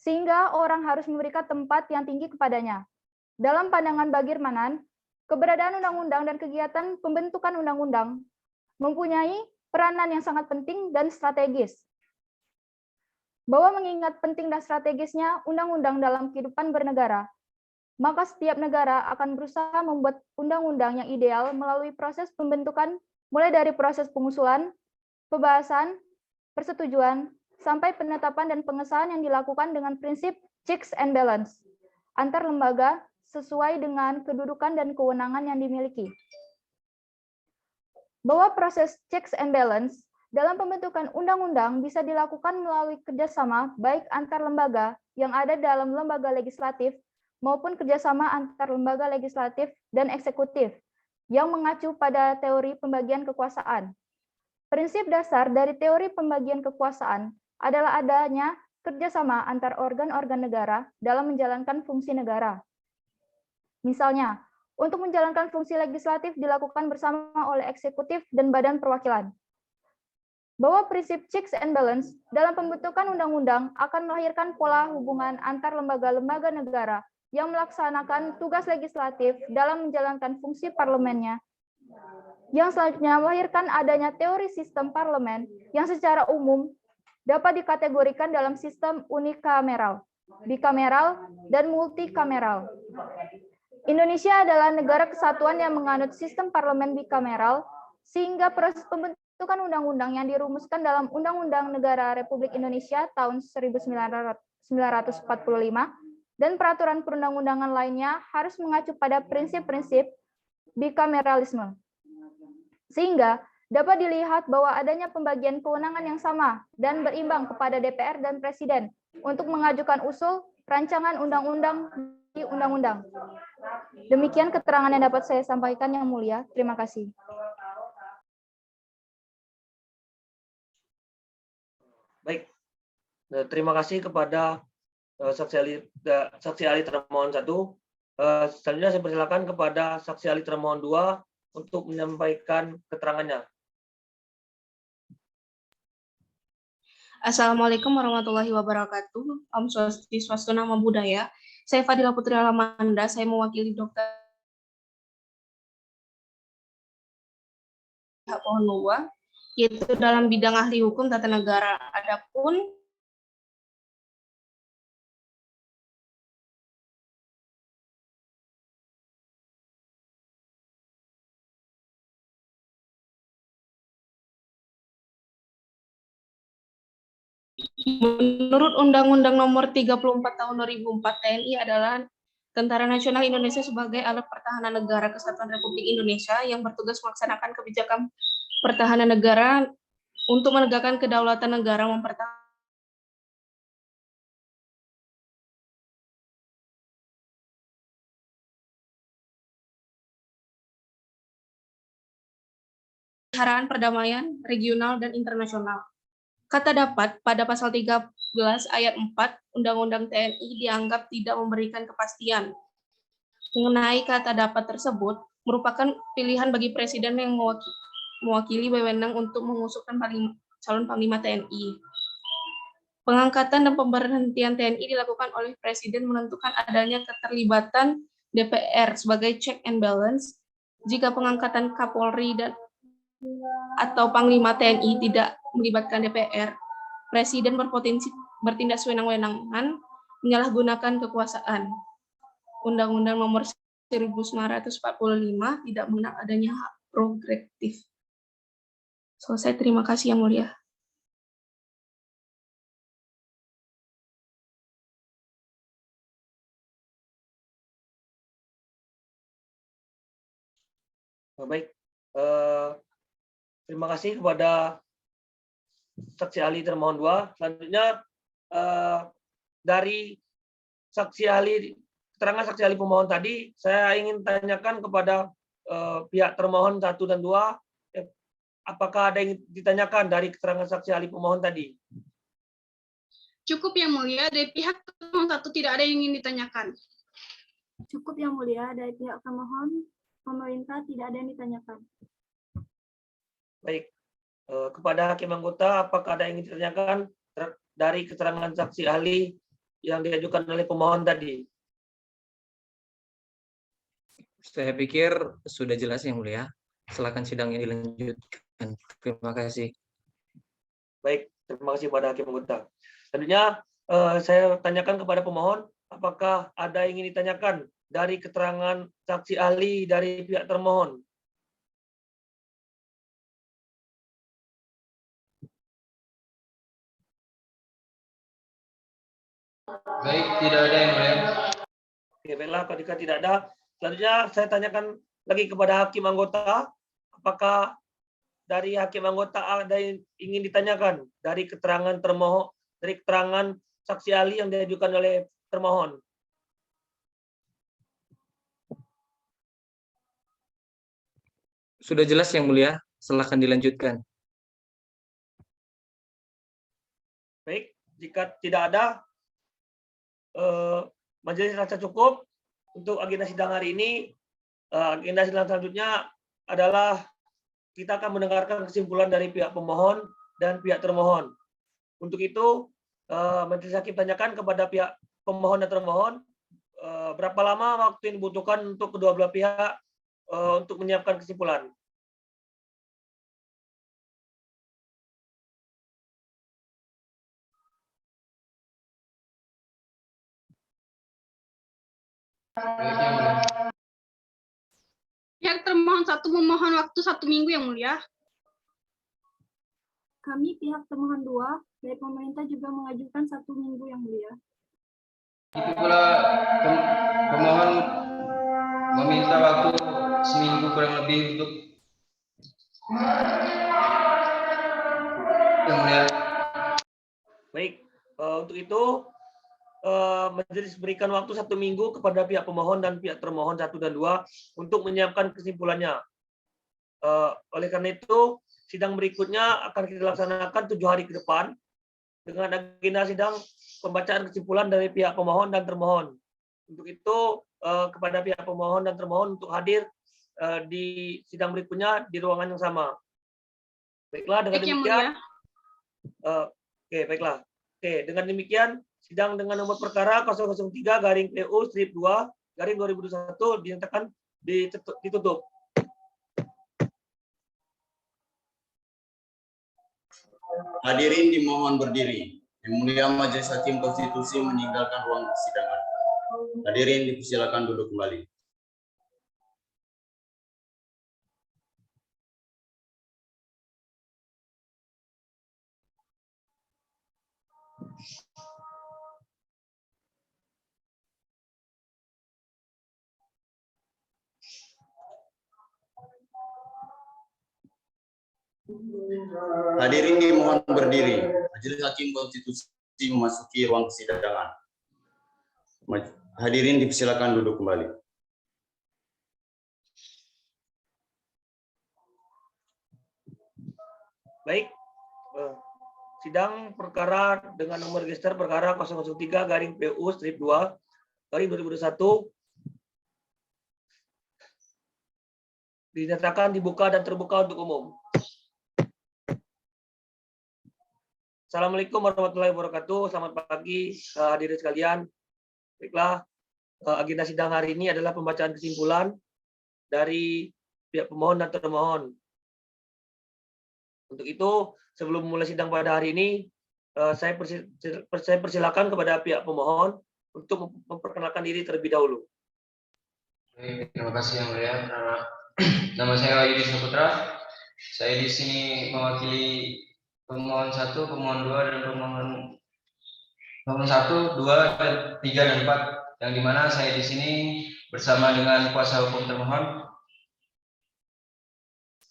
sehingga orang harus memberikan tempat yang tinggi kepadanya. Dalam pandangan Bagirmanan, keberadaan undang-undang dan kegiatan pembentukan undang-undang mempunyai peranan yang sangat penting dan strategis. Bahwa mengingat penting dan strategisnya undang-undang dalam kehidupan bernegara, maka setiap negara akan berusaha membuat undang-undang yang ideal melalui proses pembentukan, mulai dari proses pengusulan, pembahasan, persetujuan, sampai penetapan dan pengesahan yang dilakukan dengan prinsip checks and balance antar lembaga sesuai dengan kedudukan dan kewenangan yang dimiliki. Bahwa proses checks and balance dalam pembentukan undang-undang bisa dilakukan melalui kerjasama baik antar lembaga yang ada dalam lembaga legislatif maupun kerjasama antar lembaga legislatif dan eksekutif yang mengacu pada teori pembagian kekuasaan. Prinsip dasar dari teori pembagian kekuasaan adalah adanya kerjasama antar organ-organ negara dalam menjalankan fungsi negara. Misalnya, untuk menjalankan fungsi legislatif dilakukan bersama oleh eksekutif dan badan perwakilan. Bahwa prinsip checks and balance dalam pembentukan undang-undang akan melahirkan pola hubungan antar lembaga-lembaga negara yang melaksanakan tugas legislatif dalam menjalankan fungsi parlemennya, yang selanjutnya melahirkan adanya teori sistem parlemen yang secara umum dapat dikategorikan dalam sistem unikameral, bikameral, dan multikameral. Indonesia adalah negara kesatuan yang menganut sistem parlemen bikameral, sehingga proses pembentukan undang-undang yang dirumuskan dalam Undang-Undang Negara Republik Indonesia tahun 1945 dan peraturan perundang-undangan lainnya harus mengacu pada prinsip-prinsip bikameralisme. Sehingga dapat dilihat bahwa adanya pembagian kewenangan yang sama dan berimbang kepada DPR dan Presiden untuk mengajukan usul rancangan undang-undang di undang-undang. Demikian keterangan yang dapat saya sampaikan, Yang Mulia. Terima kasih. Baik, terima kasih kepada saksi ahli termohon 1. Selanjutnya saya persilakan kepada saksi ahli termohon 2 untuk menyampaikan keterangannya. Assalamualaikum warahmatullahi wabarakatuh. Om Swastiastu, Namo Buddhaya. Saya Fadila Putri Alamanda. Saya mewakili Dokter Pohon Luwa, yaitu dalam bidang ahli hukum tata negara. Adapun menurut Undang-Undang Nomor 34 Tahun 2004, TNI adalah Tentara Nasional Indonesia sebagai alat pertahanan negara Kesatuan Republik Indonesia yang bertugas melaksanakan kebijakan pertahanan negara untuk menegakkan kedaulatan negara, mempertahankan pemeliharaan perdamaian regional dan internasional. Kata dapat pada pasal 13 ayat 4 Undang-Undang TNI dianggap tidak memberikan kepastian mengenai kata dapat tersebut merupakan pilihan bagi presiden yang mewakili wewenang untuk mengusulkan calon Panglima TNI. Pengangkatan dan pemberhentian TNI dilakukan oleh presiden menentukan adanya keterlibatan DPR sebagai check and balance. Jika pengangkatan Kapolri atau Panglima TNI tidak melibatkan DPR, presiden berpotensi bertindak sewenang-wenangan menyalahgunakan kekuasaan. Undang-Undang Nomor 1945 tidak mengenal adanya hak prerogatif. Selesai, terima kasih Yang Mulia. Baik, terima kasih kepada saksi ahli termohon 2. Selanjutnya dari saksi ahli, keterangan saksi ahli pemohon tadi, saya ingin tanyakan kepada pihak termohon 1 dan 2, apakah ada yang ditanyakan dari keterangan saksi ahli pemohon tadi? Cukup Yang Mulia, dari pihak termohon 1 tidak ada yang ingin ditanyakan. Cukup Yang Mulia, dari pihak pemohon pemerintah tidak ada yang ditanyakan. Baik, kepada hakim anggota, apakah ada yang ingin ditanyakan dari keterangan saksi ahli yang diajukan oleh pemohon tadi? Saya pikir sudah jelas Yang Mulia. Silakan sidangnya dilanjutkan. Terima kasih. Baik, terima kasih kepada hakim anggota. Selanjutnya saya tanyakan kepada pemohon, apakah ada yang ingin ditanyakan dari keterangan saksi ahli dari pihak termohon? Baik, tidak ada yang mulia. Oke, baiklah, ketika tidak ada, selanjutnya saya tanyakan lagi kepada hakim anggota, apakah dari hakim anggota ada yang ingin ditanyakan dari keterangan termohon, dari keterangan saksi ahli yang diajukan oleh termohon? Sudah jelas Yang Mulia. Silakan dilanjutkan. Baik, jika tidak ada, majelis rasa cukup untuk agenda sidang hari ini. Agenda sidang selanjutnya adalah kita akan mendengarkan kesimpulan dari pihak pemohon dan pihak termohon. Untuk itu, majelis hakim tanyakan kepada pihak pemohon dan termohon, berapa lama waktu yang dibutuhkan untuk kedua belah pihak untuk menyiapkan kesimpulan. Baik, Yang Mulia. Pihak termohon 1 memohon waktu 1 minggu Yang Mulia. Kami pihak termohon 2 dari pemerintah juga mengajukan 1 minggu Yang Mulia. Itu pula pemohon meminta waktu seminggu kurang lebih untuk Yang Mulia. Baik, untuk itu majelis berikan waktu 1 minggu kepada pihak pemohon dan pihak termohon 1 dan 2 untuk menyiapkan kesimpulannya. Oleh karena itu, sidang berikutnya akan kita laksanakan 7 hari ke depan dengan agenda sidang pembacaan kesimpulan dari pihak pemohon dan termohon. Untuk itu, kepada pihak pemohon dan termohon untuk hadir di sidang berikutnya di ruangan yang sama. Baiklah, dengan Baik, Yang demikian. Mulia. Baiklah. Dengan demikian, sidang dengan nomor perkara 003/PU/2/2021 dinyatakan ditutup. Hadirin dimohon berdiri. Yang Mulia Majelis Hakim Konstitusi meninggalkan ruang persidangan. Hadirin dipersilakan duduk kembali. Hadirin dimohon berdiri. Majelis Hakim Konstitusi memasuki ruang persidangan. Hadirin dipersilakan duduk kembali. Baik, sidang perkara dengan nomor register perkara 003/PU strip 2 garing 2021 dinyatakan dibuka dan terbuka untuk umum. Assalamualaikum warahmatullahi wabarakatuh. Selamat pagi hadirin sekalian. Baiklah, agenda sidang hari ini adalah pembacaan kesimpulan dari pihak pemohon dan termohon. Untuk itu, sebelum mulai sidang pada hari ini, saya persilakan kepada pihak pemohon untuk memperkenalkan diri terlebih dahulu. Baik, terima kasih yang mulia. Nama saya Wahyudi Saputra. Saya di sini mewakili pemohon 1, pemohon 2, dan pemohon 1, 2, 3, dan 4. Yang dimana saya di sini bersama dengan kuasa hukum termohon.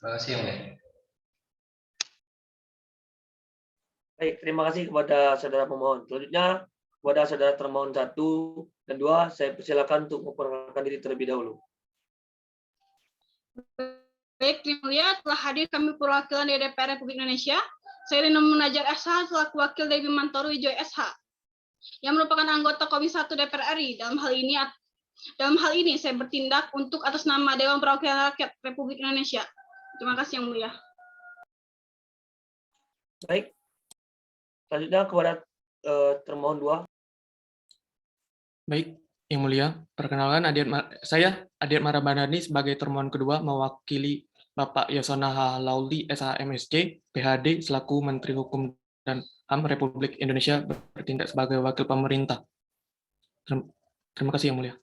Terima kasih yang mulia. Baik, terima kasih kepada saudara pemohon. Selanjutnya, kepada saudara termohon 1 dan 2, saya persilakan untuk memperkenalkan diri terlebih dahulu. Baik, yang mulia, telah hadir kami perwakilan dari DPR Republik Indonesia. Saya Rina Munajat SH selaku wakil dari Bimantoro Wijoy SH yang merupakan anggota Komisi 1 DPR RI. Dalam hal ini saya bertindak untuk atas nama Dewan Perwakilan Rakyat Republik Indonesia. Terima kasih yang mulia. Baik. Selanjutnya kepada termohon 2. Baik, yang mulia, perkenalkan saya Adiat Marabandani sebagai termohon kedua mewakili Bapak Yasona H. Lauli SH.MSc, PhD selaku Menteri Hukum dan HAM Republik Indonesia bertindak sebagai wakil pemerintah. Terima kasih yang mulia.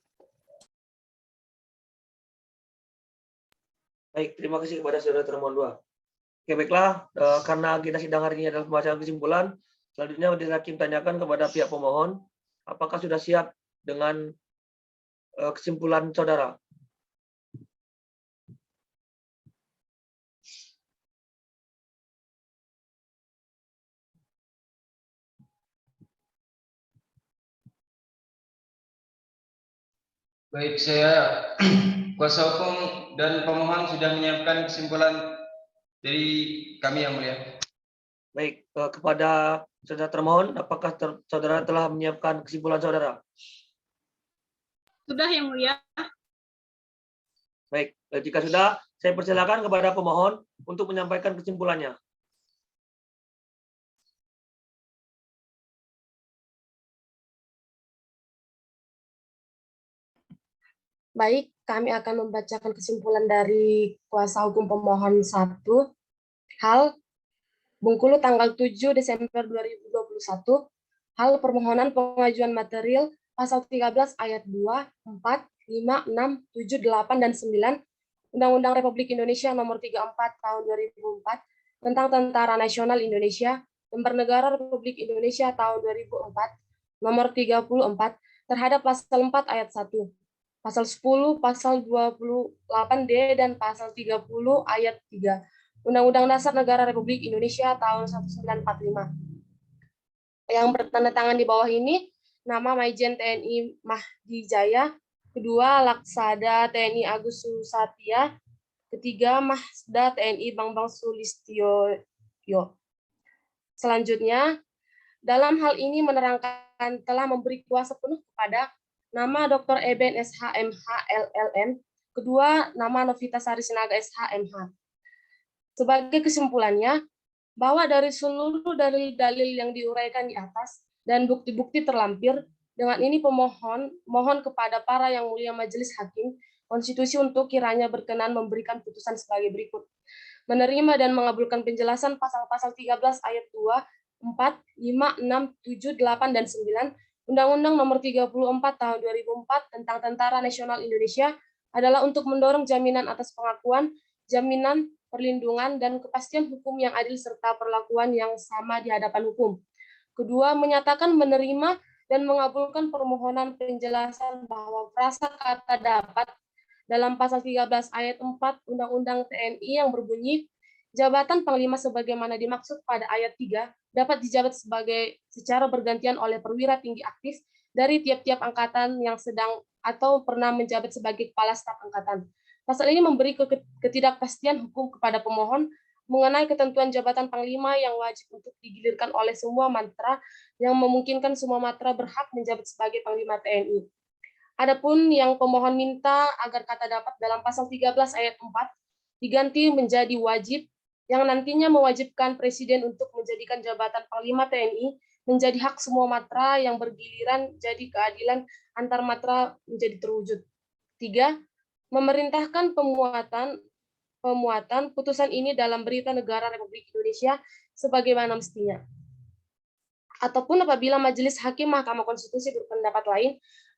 Baik, terima kasih kepada saudara termohon 2. Oke, baiklah, karena agenda sidang hari ini adalah pembacaan kesimpulan, selanjutnya majelis hakim tanyakan kepada pihak pemohon, apakah sudah siap dengan kesimpulan saudara? Baik, saya kuasa hukum dan pemohon sudah menyiapkan kesimpulan dari kami yang mulia. Baik, kepada saudara termohon, apakah saudara telah menyiapkan kesimpulan saudara? Sudah yang mulia. Baik, jika sudah, saya persilakan kepada pemohon untuk menyampaikan kesimpulannya. Baik, kami akan membacakan kesimpulan dari kuasa hukum pemohon 1. Hal Bengkulu tanggal 7 Desember 2021. Hal permohonan pengajuan material pasal 13 ayat 2, 4, 5, 6, 7, 8, dan 9 Undang-Undang Republik Indonesia Nomor 34 Tahun 2004 tentang Tentara Nasional Indonesia, Lembar Negara Republik Indonesia Tahun 2004, Nomor 34 terhadap pasal 4 ayat 1. Pasal 10, pasal 28D, dan pasal 30 ayat 3 Undang-Undang Dasar Negara Republik Indonesia tahun 1945. Yang bertanda tangan di bawah ini, nama Maijen TNI Mahdi Jaya, kedua Laksada TNI Agus Susatya, ketiga Mahsda TNI Bambang Sulistyoyo. Selanjutnya, dalam hal ini menerangkan telah memberi kuasa penuh kepada nama Dr. Eben SH MH LLM, kedua nama Novita Sari Sinaga SH MH. Sebagai kesimpulannya, bahwa dari seluruh dalil-dalil yang diuraikan di atas dan bukti-bukti terlampir, dengan ini pemohon mohon kepada para yang mulia majelis hakim konstitusi untuk kiranya berkenan memberikan putusan sebagai berikut. Menerima dan mengabulkan penjelasan pasal-pasal 13 ayat 2, 4, 5, 6, 7, 8, dan 9 Undang-Undang Nomor 34 Tahun 2004 tentang Tentara Nasional Indonesia adalah untuk mendorong jaminan atas pengakuan, jaminan perlindungan, dan kepastian hukum yang adil serta perlakuan yang sama di hadapan hukum. Kedua, menyatakan menerima dan mengabulkan permohonan penjelasan bahwa frasa kata dapat dalam pasal 13 ayat 4 Undang-Undang TNI yang berbunyi jabatan Panglima sebagaimana dimaksud pada ayat 3 dapat dijabat secara bergantian oleh perwira tinggi aktif dari tiap-tiap angkatan yang sedang atau pernah menjabat sebagai kepala staf angkatan. Pasal ini memberi ketidakpastian hukum kepada pemohon mengenai ketentuan jabatan Panglima yang wajib untuk digilirkan oleh semua matra yang memungkinkan semua matra berhak menjabat sebagai Panglima TNI. Adapun yang pemohon minta agar kata dapat dalam pasal 13 ayat 4 diganti menjadi wajib, yang nantinya mewajibkan Presiden untuk menjadikan jabatan Panglima TNI menjadi hak semua matra yang bergiliran, jadi keadilan antar matra menjadi terwujud. 3. Memerintahkan pemuatan putusan ini dalam Berita Negara Republik Indonesia sebagaimana mestinya. Ataupun apabila Majelis Hakim Mahkamah Konstitusi berpendapat lain,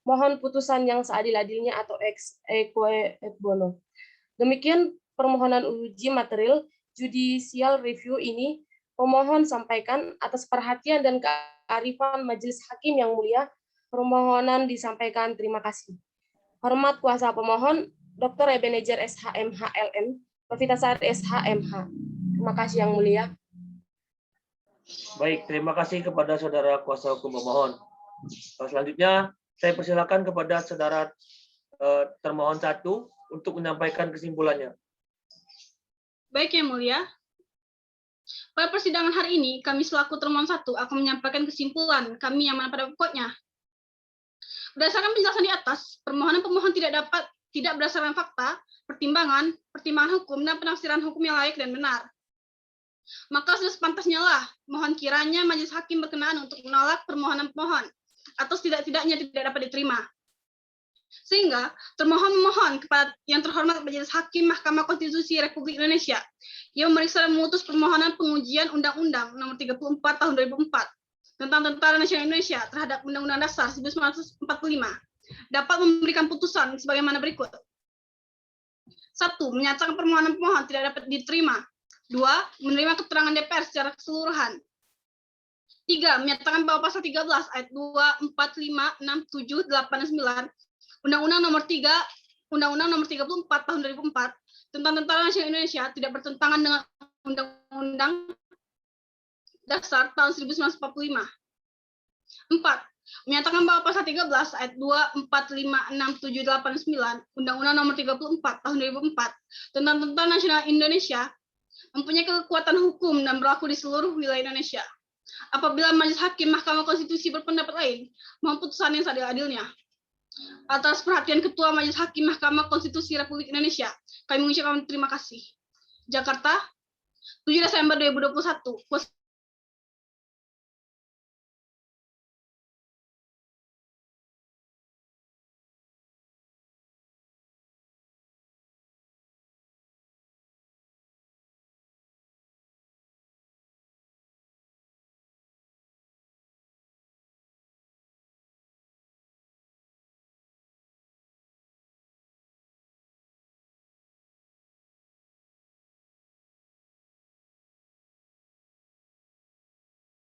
mohon putusan yang seadil-adilnya atau ex equo et bono. Demikian permohonan uji material judicial review ini, pemohon sampaikan atas perhatian dan kearifan Majelis Hakim yang mulia, permohonan disampaikan. Terima kasih. Hormat kuasa pemohon, Dr. Ebenezer SHMH LM, Novitasari SHMH. Terima kasih yang mulia. Baik, terima kasih kepada saudara kuasa hukum pemohon. Selanjutnya, saya persilakan kepada saudara termohon 1 untuk menyampaikan kesimpulannya. Baik yang mulia, pada persidangan hari ini, kami selaku termohon 1 akan menyampaikan kesimpulan kami yang mana pada pokoknya. Berdasarkan penjelasan di atas, permohonan pemohon tidak berdasarkan fakta, pertimbangan hukum, dan penafsiran hukum yang layak dan benar. Maka sudah sepantasnya lah, mohon kiranya Majelis Hakim berkenan untuk menolak permohonan pemohon, atau setidak-tidaknya tidak dapat diterima. Sehingga termohon memohon kepada yang terhormat Majelis Hakim Mahkamah Konstitusi Republik Indonesia yang memeriksa dan memutus permohonan pengujian Undang-Undang Nomor 34 Tahun 2004 tentang Tentara Nasional Indonesia terhadap Undang-Undang Dasar 1945 dapat memberikan putusan sebagaimana berikut. 1. Menyatakan permohonan pemohon tidak dapat diterima. 2. Menerima keterangan DPR secara keseluruhan. 3. Menyatakan bahwa pasal 13 ayat 2, 4, 5, 6, 7, 8, dan 9 Undang-Undang Nomor 34 Tahun 2004 tentang Tentara Nasional Indonesia tidak bertentangan dengan Undang-Undang Dasar tahun 1945. 4. Menyatakan bahwa pasal 13 ayat 2, 4, 5, 6, 7, 8, dan 9 Undang-Undang Nomor 34 Tahun 2004 tentang Tentara Nasional Indonesia mempunyai kekuatan hukum dan berlaku di seluruh wilayah Indonesia. Apabila Majelis Hakim Mahkamah Konstitusi berpendapat lain, mohon putusan yang seadil-adilnya. Atas perhatian Ketua Majelis Hakim Mahkamah Konstitusi Republik Indonesia, kami mengucapkan terima kasih. Jakarta, 7 Desember 2021.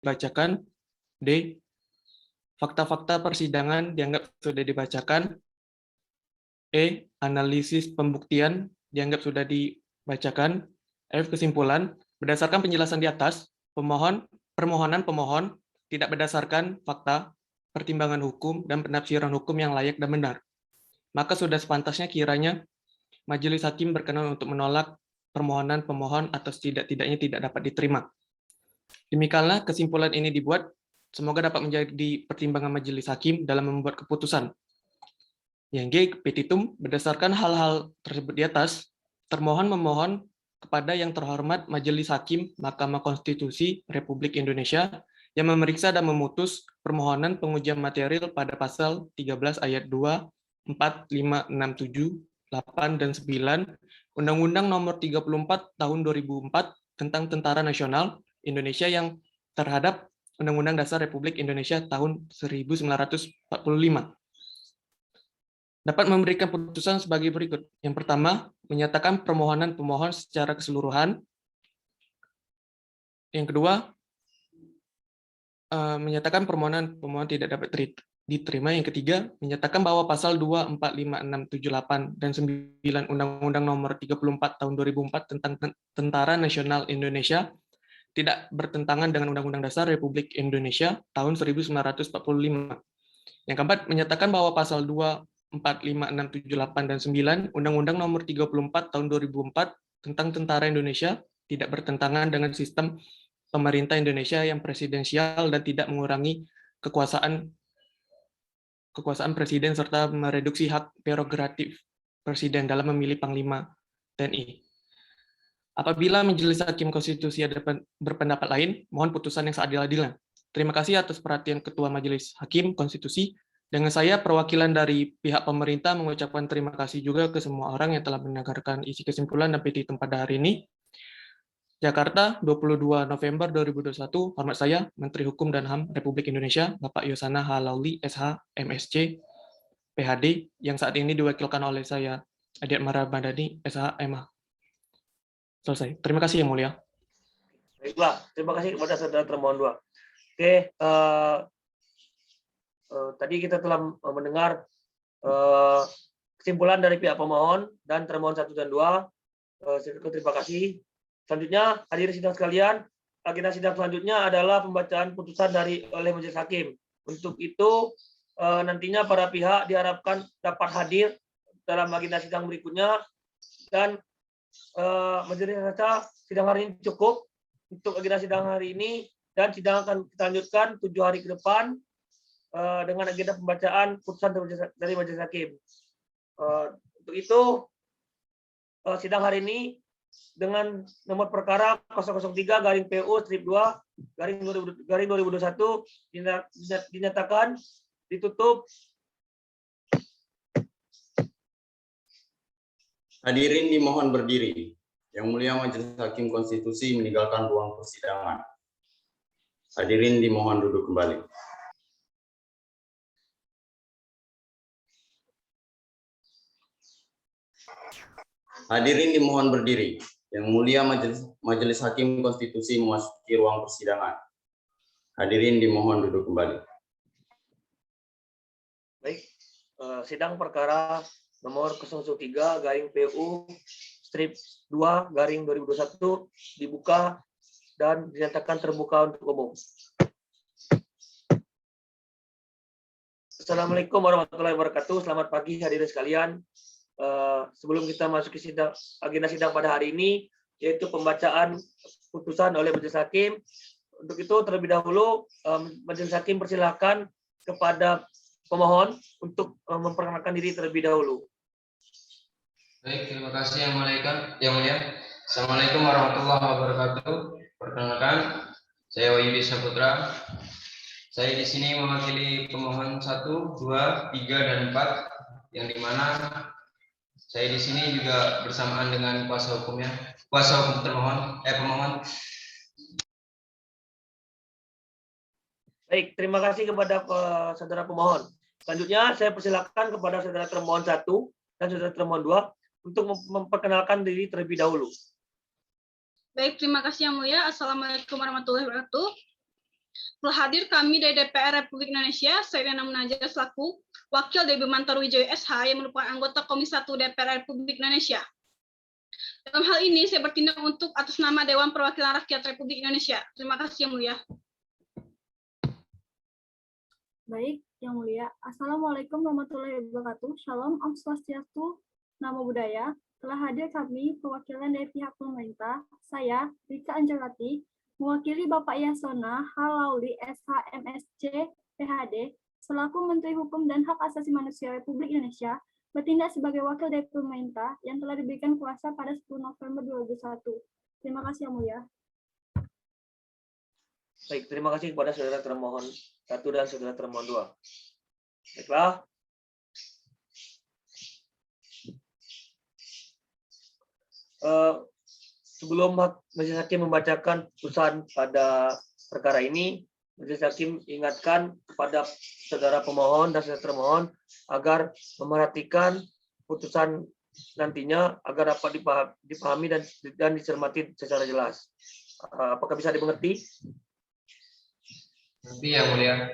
Bacakan. D. Fakta-fakta persidangan dianggap sudah dibacakan. E. Analisis pembuktian dianggap sudah dibacakan. F. Kesimpulan. Berdasarkan penjelasan di atas, permohonan pemohon tidak berdasarkan fakta, pertimbangan hukum, dan penafsiran hukum yang layak dan benar. Maka sudah sepantasnya kiranya Majelis Hakim berkenan untuk menolak permohonan pemohon atau setidak-tidaknya tidak dapat diterima. Demikianlah kesimpulan ini dibuat. Semoga dapat menjadi pertimbangan Majelis Hakim dalam membuat keputusan. Yang G. Petitum. Berdasarkan hal-hal tersebut di atas, termohon memohon kepada yang terhormat Majelis Hakim Mahkamah Konstitusi Republik Indonesia yang memeriksa dan memutus permohonan pengujian material pada pasal 13 ayat 2, 4, 5, 6, 7, 8, dan 9 Undang-Undang Nomor 34 Tahun 2004 tentang Tentara Nasional Indonesia yang terhadap Undang-Undang Dasar Republik Indonesia tahun 1945. Dapat memberikan putusan sebagai berikut. Yang pertama, menyatakan permohonan pemohon secara keseluruhan. Yang kedua, menyatakan permohonan pemohon tidak dapat diterima. Yang ketiga, menyatakan bahwa pasal 2, 4, 5, 6, 7, 8, dan 9 Undang-Undang Nomor 34 Tahun 2004 tentang Tentara Nasional Indonesia tidak bertentangan dengan Undang-Undang Dasar Republik Indonesia tahun 1945. Yang keempat, menyatakan bahwa pasal 2, 4, 5, 6, 7, 8, dan 9 Undang-Undang Nomor 34 Tahun 2004 tentang Tentara Indonesia tidak bertentangan dengan sistem pemerintah Indonesia yang presidensial dan tidak mengurangi kekuasaan presiden serta mereduksi hak prerogatif presiden dalam memilih Panglima TNI. Apabila Majelis Hakim Konstitusi ada berpendapat lain, mohon putusan yang seadil-adilnya. Terima kasih atas perhatian Ketua Majelis Hakim Konstitusi. Dengan saya, perwakilan dari pihak pemerintah mengucapkan terima kasih juga ke semua orang yang telah mendengarkan isi kesimpulan dan petitum pada hari ini. Jakarta, 22 November 2021, hormat saya, Menteri Hukum dan HAM Republik Indonesia, Bapak Yosona H. Lauli, SH, MSc, PhD, yang saat ini diwakilkan oleh saya, Adiat Mara Bandani, SH, MH. Selesai. Terima kasih, Yang Mulia. Baiklah, terima kasih kepada saudara termohon 2. Oke, tadi kita telah mendengar kesimpulan dari pihak pemohon dan termohon 1 dan 2. Terima kasih. Selanjutnya, hadirin sidang sekalian, agenda sidang selanjutnya adalah pembacaan putusan oleh Majelis Hakim. Untuk itu, nantinya para pihak diharapkan dapat hadir dalam agenda sidang berikutnya, dan majelis rasa sidang hari ini cukup untuk agenda sidang hari ini, dan sidang akan kita lanjutkan 7 hari ke depan dengan agenda pembacaan putusan dari Majelis Hakim. Untuk itu, sidang hari ini dengan nomor perkara 003/PU/2/2021 dinyatakan ditutup. Hadirin dimohon berdiri. Yang Mulia Majelis Hakim Konstitusi meninggalkan ruang persidangan. Hadirin dimohon duduk kembali. Hadirin dimohon berdiri. Yang Mulia Majelis Hakim Konstitusi memasuki ruang persidangan. Hadirin dimohon duduk kembali. Baik, sidang perkara nomor 003/PU/2/2021 dibuka dan dinyatakan terbuka untuk umum. Assalamualaikum warahmatullahi wabarakatuh. Selamat pagi hadirin sekalian. Sebelum kita masuk ke agenda sidang pada hari ini, yaitu pembacaan putusan oleh Majelis Hakim. Untuk itu terlebih dahulu Majelis Hakim persilahkan kepada pemohon untuk memperkenalkan diri terlebih dahulu. Baik, terima kasih Yang Mulia. Assalamualaikum warahmatullahi wabarakatuh. Perkenalkan, saya Wahyudi Saputra. Saya di sini mewakili pemohon 1, 2, 3, dan 4, yang dimana saya di sini juga bersamaan dengan kuasa hukum pemohon. Baik, terima kasih kepada saudara pemohon. Selanjutnya saya persilakan kepada saudara termohon 1 dan saudara termohon 2 untuk memperkenalkan diri terlebih dahulu. Baik, terima kasih Yang Mulia. Assalamualaikum warahmatullahi wabarakatuh. Telah hadir kami dari DPR Republik Indonesia, saya Riana Munajat selaku Wakil dari Bimantoro Wijaya SH yang merupakan anggota Komisi 1 DPR Republik Indonesia. Dalam hal ini, saya bertindak untuk atas nama Dewan Perwakilan Rakyat Republik Indonesia. Terima kasih Yang Mulia. Baik, Yang Mulia. Assalamualaikum warahmatullahi wabarakatuh. Shalom, Om Swastiastu, Namo Buddhaya. Telah hadir kami, perwakilan dari pihak pemerintah, saya, Rika Anjalati, mewakili Bapak Yasona H. Lauli, SH, MSc, PhD, selaku Menteri Hukum dan Hak Asasi Manusia Republik Indonesia, bertindak sebagai wakil dari pemerintah yang telah diberikan kuasa pada 10 November 2021. Terima kasih, Yang Mulia. Baik, terima kasih kepada saudara termohon 1 dan saudara termohon 2. Baiklah. Sebelum Majelis Hakim membacakan putusan pada perkara ini, Majelis Hakim ingatkan kepada saudara pemohon dan saudara termohon agar memerhatikan putusan nantinya agar dapat dipahami dan dicermati secara jelas. Apakah bisa dimengerti? Yang Mulia.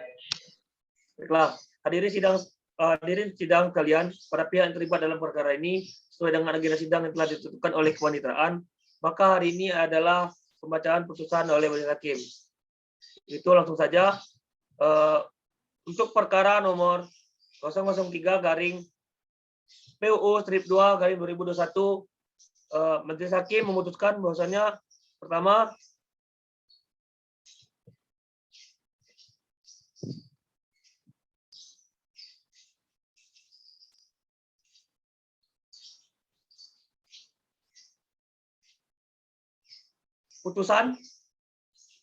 Baiklah, hadirin sidang kalian, para pihak yang terlibat dalam perkara ini sesuai dengan agenda sidang yang telah ditentukan oleh kewanitraan, maka hari ini adalah pembacaan putusan oleh Majelis Hakim. Itu langsung saja untuk perkara nomor 003/PUU/2/2021, Majelis Hakim memutuskan bahwasanya Pertama, putusan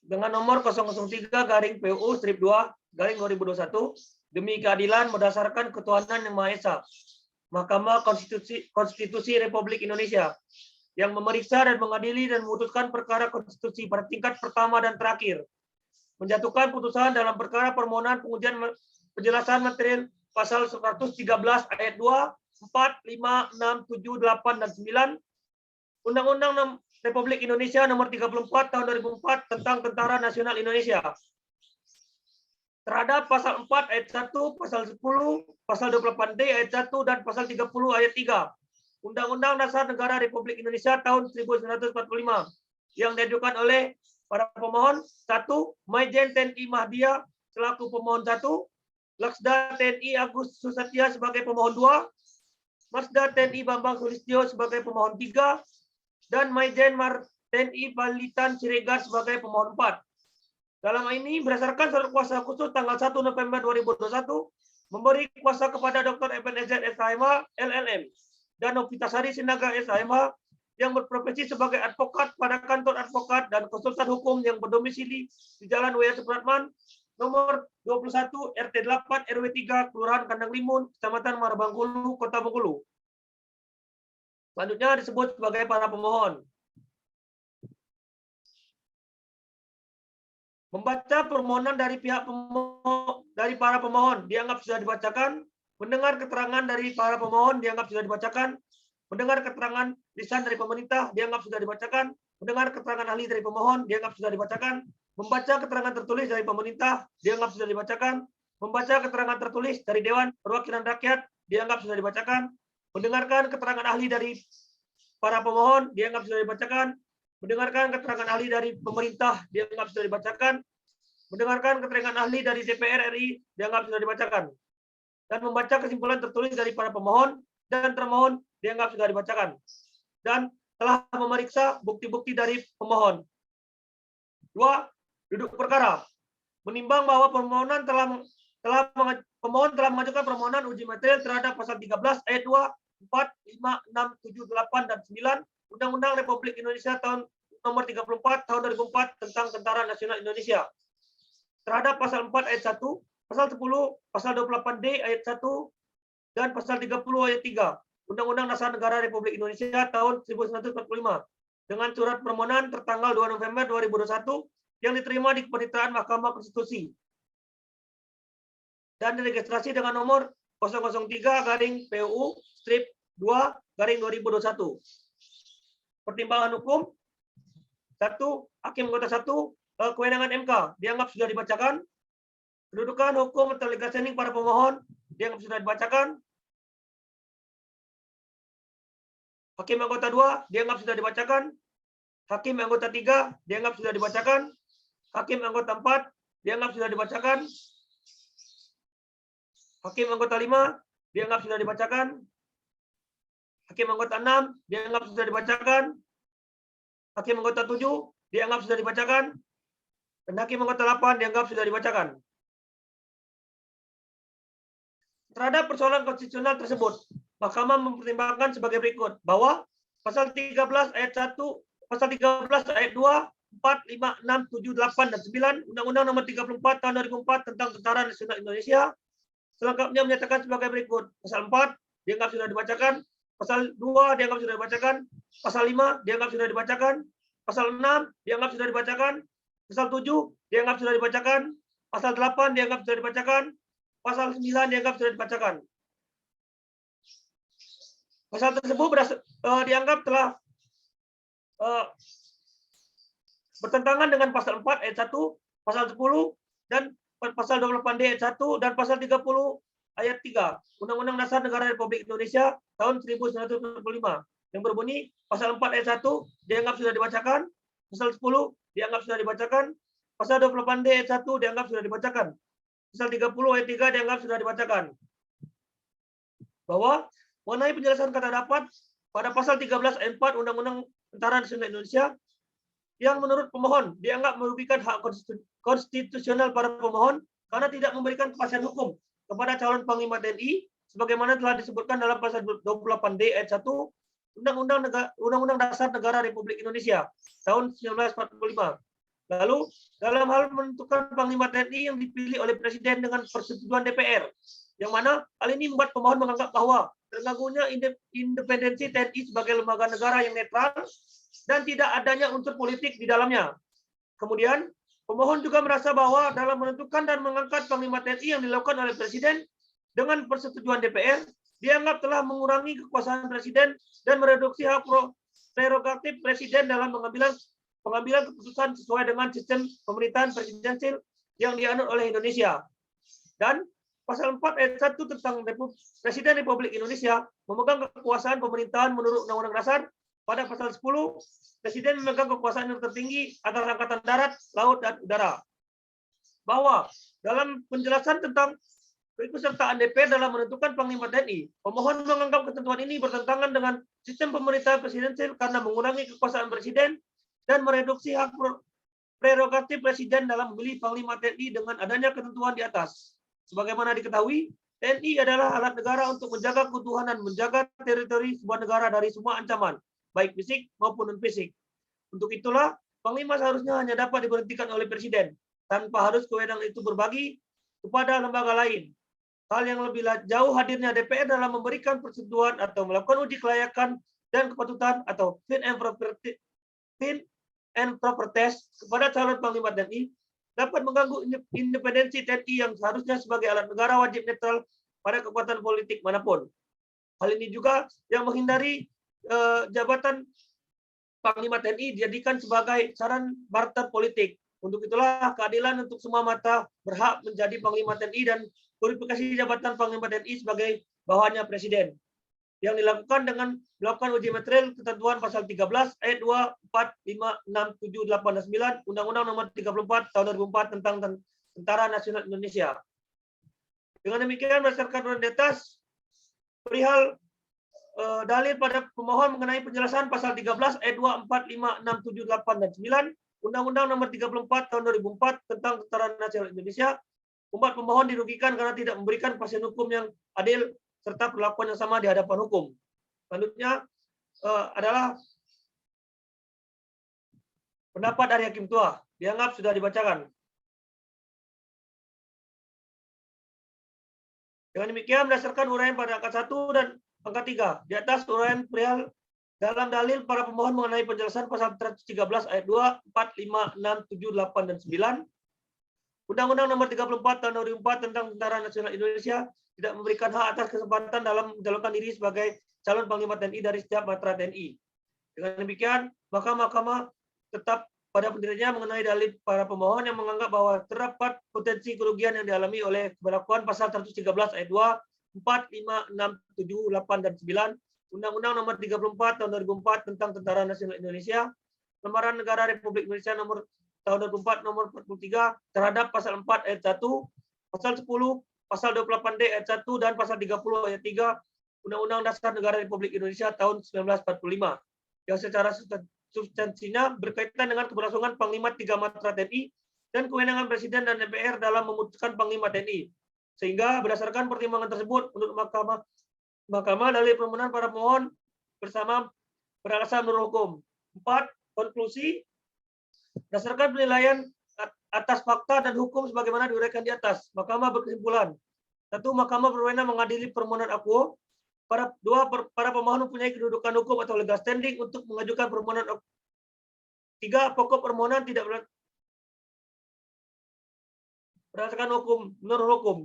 dengan nomor 003/PUU-2/2021 demi keadilan berdasarkan ketuhanan yang Maha Esa. Mahkamah Konstitusi Republik Indonesia yang memeriksa dan mengadili dan memutuskan perkara konstitusi pada tingkat pertama dan terakhir. Menjatuhkan putusan dalam perkara permohonan pengujian penjelasan material pasal 113 ayat 2, 4, 5, 6, 7, 8, dan 9 Undang-Undang Republik Indonesia Nomor 34 Tahun 2004 tentang Tentara Nasional Indonesia. Terhadap pasal 4 ayat 1, pasal 10, pasal 28D ayat 1, dan pasal 30 ayat 3 Undang-Undang Dasar Negara Republik Indonesia tahun 1945 yang diajukan oleh para pemohon. 1. Maijen TNI Mahdia selaku pemohon 1, Laksda TNI Agus Susatya sebagai pemohon 2, Marsda TNI Bambang Sulistyo sebagai pemohon 3, dan Maijen TNI Balitan Siregar sebagai pemohon 4. Dalam hal ini, berdasarkan surat kuasa khusus tanggal 1 November 2021, memberi kuasa kepada Dr. FNZ SHMH LLM dan Novitasari Sinaga SHMH yang berprofesi sebagai advokat pada kantor advokat dan konsultan hukum yang berdomisili di Jalan W. Supratman, nomor 21 RT 8 RW 3 Kelurahan Kandang Limun, Kecamatan Muara Bengkulu, Kota Bengkulu. Selanjutnya disebut sebagai para pemohon. Membaca permohonan dari pihak para pemohon dianggap sudah dibacakan, mendengar keterangan dari para pemohon dianggap sudah dibacakan, mendengar keterangan lisan dari pemerintah dianggap sudah dibacakan, mendengar keterangan ahli dari pemohon dianggap sudah dibacakan, membaca keterangan tertulis dari pemerintah dianggap sudah dibacakan, membaca keterangan tertulis dari Dewan Perwakilan Rakyat dianggap sudah dibacakan, mendengarkan keterangan ahli dari para pemohon dianggap sudah dibacakan, mendengarkan keterangan ahli dari pemerintah dianggap sudah dibacakan, mendengarkan keterangan ahli dari DPR RI dianggap sudah dibacakan, dan membaca kesimpulan tertulis dari para pemohon dan termohon dianggap sudah dibacakan, dan telah memeriksa bukti-bukti dari pemohon. 2. Duduk perkara. Menimbang bahwa pemohon telah mengajukan permohonan uji material terhadap pasal 13 ayat 2, 4, 5, 6, 7, 8, dan 9 Undang-Undang Republik Indonesia tahun nomor 34 tahun 2004 tentang Tentara Nasional Indonesia. Terhadap pasal 4 ayat 1, pasal 10, pasal 28D ayat 1, dan pasal 30 ayat 3 Undang-Undang Dasar Negara Republik Indonesia tahun 1945 dengan surat permohonan tertanggal 2 November 2021 yang diterima di Kepanitraan Mahkamah Konstitusi dan diregistrasi dengan nomor 003/PUU-2/2021. Pertimbangan hukum. 1. Hakim anggota 1, kewenangan MK dianggap sudah dibacakan. Kedudukan hukum atau legal standing para pemohon dianggap sudah dibacakan. Hakim anggota 2 dianggap sudah dibacakan. Hakim anggota 3 dianggap sudah dibacakan. Hakim anggota 4 dianggap sudah dibacakan. Hakim anggota 5 dianggap sudah dibacakan. Hakim anggota 6 dianggap sudah dibacakan. Hakim anggota 7 dianggap sudah dibacakan. Dan hakim anggota 8 dianggap sudah dibacakan. Terhadap persoalan konstitusional tersebut, Mahkamah mempertimbangkan sebagai berikut bahwa pasal 13 ayat 1, pasal 13 ayat 2, 4, 5, 6, 7, 8, dan 9 Undang-Undang Nomor 34 Tahun 2004 tentang Tentara Nasional Indonesia selengkapnya menyatakan sebagai berikut. Pasal 4 dianggap sudah dibacakan. Pasal 2 dianggap sudah dibacakan. Pasal 5 dianggap sudah dibacakan. Pasal 6 dianggap sudah dibacakan. Pasal 7 dianggap sudah dibacakan. Pasal 8 dianggap sudah dibacakan. Pasal 9 dianggap sudah dibacakan. Pasal tersebut dianggap telah bertentangan dengan pasal 4 ayat 1, pasal 10, dan pasal 28D ayat 1, dan pasal 30 ayat 3 Undang-Undang Dasar Negara Republik Indonesia tahun 1945 yang berbunyi pasal 4 ayat 1 dianggap sudah dibacakan, pasal 10 dianggap sudah dibacakan, pasal 28D ayat 1 dianggap sudah dibacakan, pasal 30 ayat 3 dianggap sudah dibacakan. Bahwa mengenai penjelasan kata dapat pada pasal 13 ayat 4 Undang-Undang Tentara Nasional Indonesia yang menurut pemohon dianggap merugikan hak konstitusional para pemohon karena tidak memberikan kepastian hukum kepada calon Panglima TNI sebagaimana telah disebutkan dalam pasal 28D ayat 1 Undang-Undang Dasar Negara Republik Indonesia tahun 1945. Lalu, dalam hal menentukan Panglima TNI yang dipilih oleh Presiden dengan persetujuan DPR, yang mana hal ini membuat pemohon menganggap bahwa terganggunya independensi TNI sebagai lembaga negara yang netral dan tidak adanya unsur politik di dalamnya. Kemudian, pemohon juga merasa bahwa dalam menentukan dan mengangkat Panglima TNI yang dilakukan oleh Presiden dengan persetujuan DPR, dianggap telah mengurangi kekuasaan Presiden dan mereduksi hak prerogatif Presiden dalam pengambilan keputusan sesuai dengan sistem pemerintahan presidensil yang dianut oleh Indonesia. Dan pasal 4 ayat 1 tentang Presiden Republik Indonesia memegang kekuasaan pemerintahan menurut Undang-Undang Dasar. Pada pasal 10, Presiden memegang kekuasaan yang tertinggi atas Angkatan Darat, Laut, dan Udara. Bahwa dalam penjelasan tentang keikutsertaan DPR dalam menentukan Panglima TNI, pemohon menganggap ketentuan ini bertentangan dengan sistem pemerintahan presidensil karena mengurangi kekuasaan Presiden dan mereduksi hak prerogatif Presiden dalam memilih Panglima TNI dengan adanya ketentuan di atas. Sebagaimana diketahui, TNI adalah alat negara untuk menjaga keutuhan dan menjaga teritori sebuah negara dari semua ancaman, baik fisik maupun non-fisik. Untuk itulah, Panglima seharusnya hanya dapat diberhentikan oleh Presiden, tanpa harus kewenangan itu berbagi kepada lembaga lain. Hal yang lebih jauh hadirnya DPR dalam memberikan persetujuan atau melakukan uji kelayakan dan kepatutan atau fit and proper test kepada calon Panglima TNI dapat mengganggu independensi TNI yang seharusnya sebagai alat negara wajib netral pada kekuatan politik manapun. Hal ini juga yang menghindari jabatan Panglima TNI dijadikan sebagai saran barter politik. Untuk itulah keadilan untuk semua mata berhak menjadi Panglima TNI dan kurifikasi jabatan Panglima TNI sebagai bawahannya Presiden. Yang dilakukan dengan melakukan uji material ketentuan pasal 13 ayat 2, 4, 5, 6, 7, 8, dan 9 Undang-Undang Nomor 34 Tahun 2004 tentang Tentara Nasional Indonesia. Dengan demikian berdasarkan uraian di atas perihal dalil pada pemohon mengenai penjelasan pasal 13 ayat 2, 4, 5, 6, 7, 8, dan 9 Undang-Undang Nomor 34 Tahun 2004 tentang Tentara Nasional Indonesia, umat pemohon dirugikan karena tidak memberikan kepastian hukum yang adil serta perlakuan yang sama di hadapan hukum. Selanjutnya adalah pendapat dari Hakim Tua. Dianggap sudah dibacakan. Dengan demikian, berdasarkan uraian pada angka 1 dan angka 3, di atas uraian perihal dalam dalil para pemohon mengenai penjelasan pasal 113 ayat 2, 4, 5, 6, 7, 8, dan 9, Undang-Undang Nomor 34 Tahun 2004 tentang Tentara Nasional Indonesia tidak memberikan hak atas kesempatan dalam mencalonkan diri sebagai calon Panglima TNI dari setiap matra TNI. Dengan demikian, maka Mahkamah tetap pada pendiriannya mengenai dalil para pemohon yang menganggap bahwa terdapat potensi kerugian yang dialami oleh pemberlakuan pasal 113 ayat 2, 4, 5, 6, 7, 8, dan 9 Undang-Undang Nomor 34 Tahun 2004 tentang Tentara Nasional Indonesia, Lembaran Negara Republik Indonesia Nomor Tahun 2004 Nomor 43 terhadap pasal 4 ayat 1, pasal 10, pasal 28D ayat 1 dan pasal 30 ayat 3 Undang-Undang Dasar Negara Republik Indonesia tahun 1945 yang secara substansinya berkaitan dengan keberlangsungan Panglima 3 matra TNI dan kewenangan Presiden dan DPR dalam memutuskan Panglima TNI. Sehingga berdasarkan pertimbangan tersebut menurut Mahkamah dalil permohonan para pemohon bersama beralasan menurut hukum. 4. Konklusi berdasarkan penilaian atas fakta dan hukum sebagaimana diuraikan di atas, Mahkamah berkesimpulan: 1. Mahkamah berwenang mengadili permohonan akuo. Para pemohon mempunyai kedudukan hukum atau legal standing untuk mengajukan permohonan akuo. 3. Pokok permohonan tidak berdasarkan hukum, menurut hukum.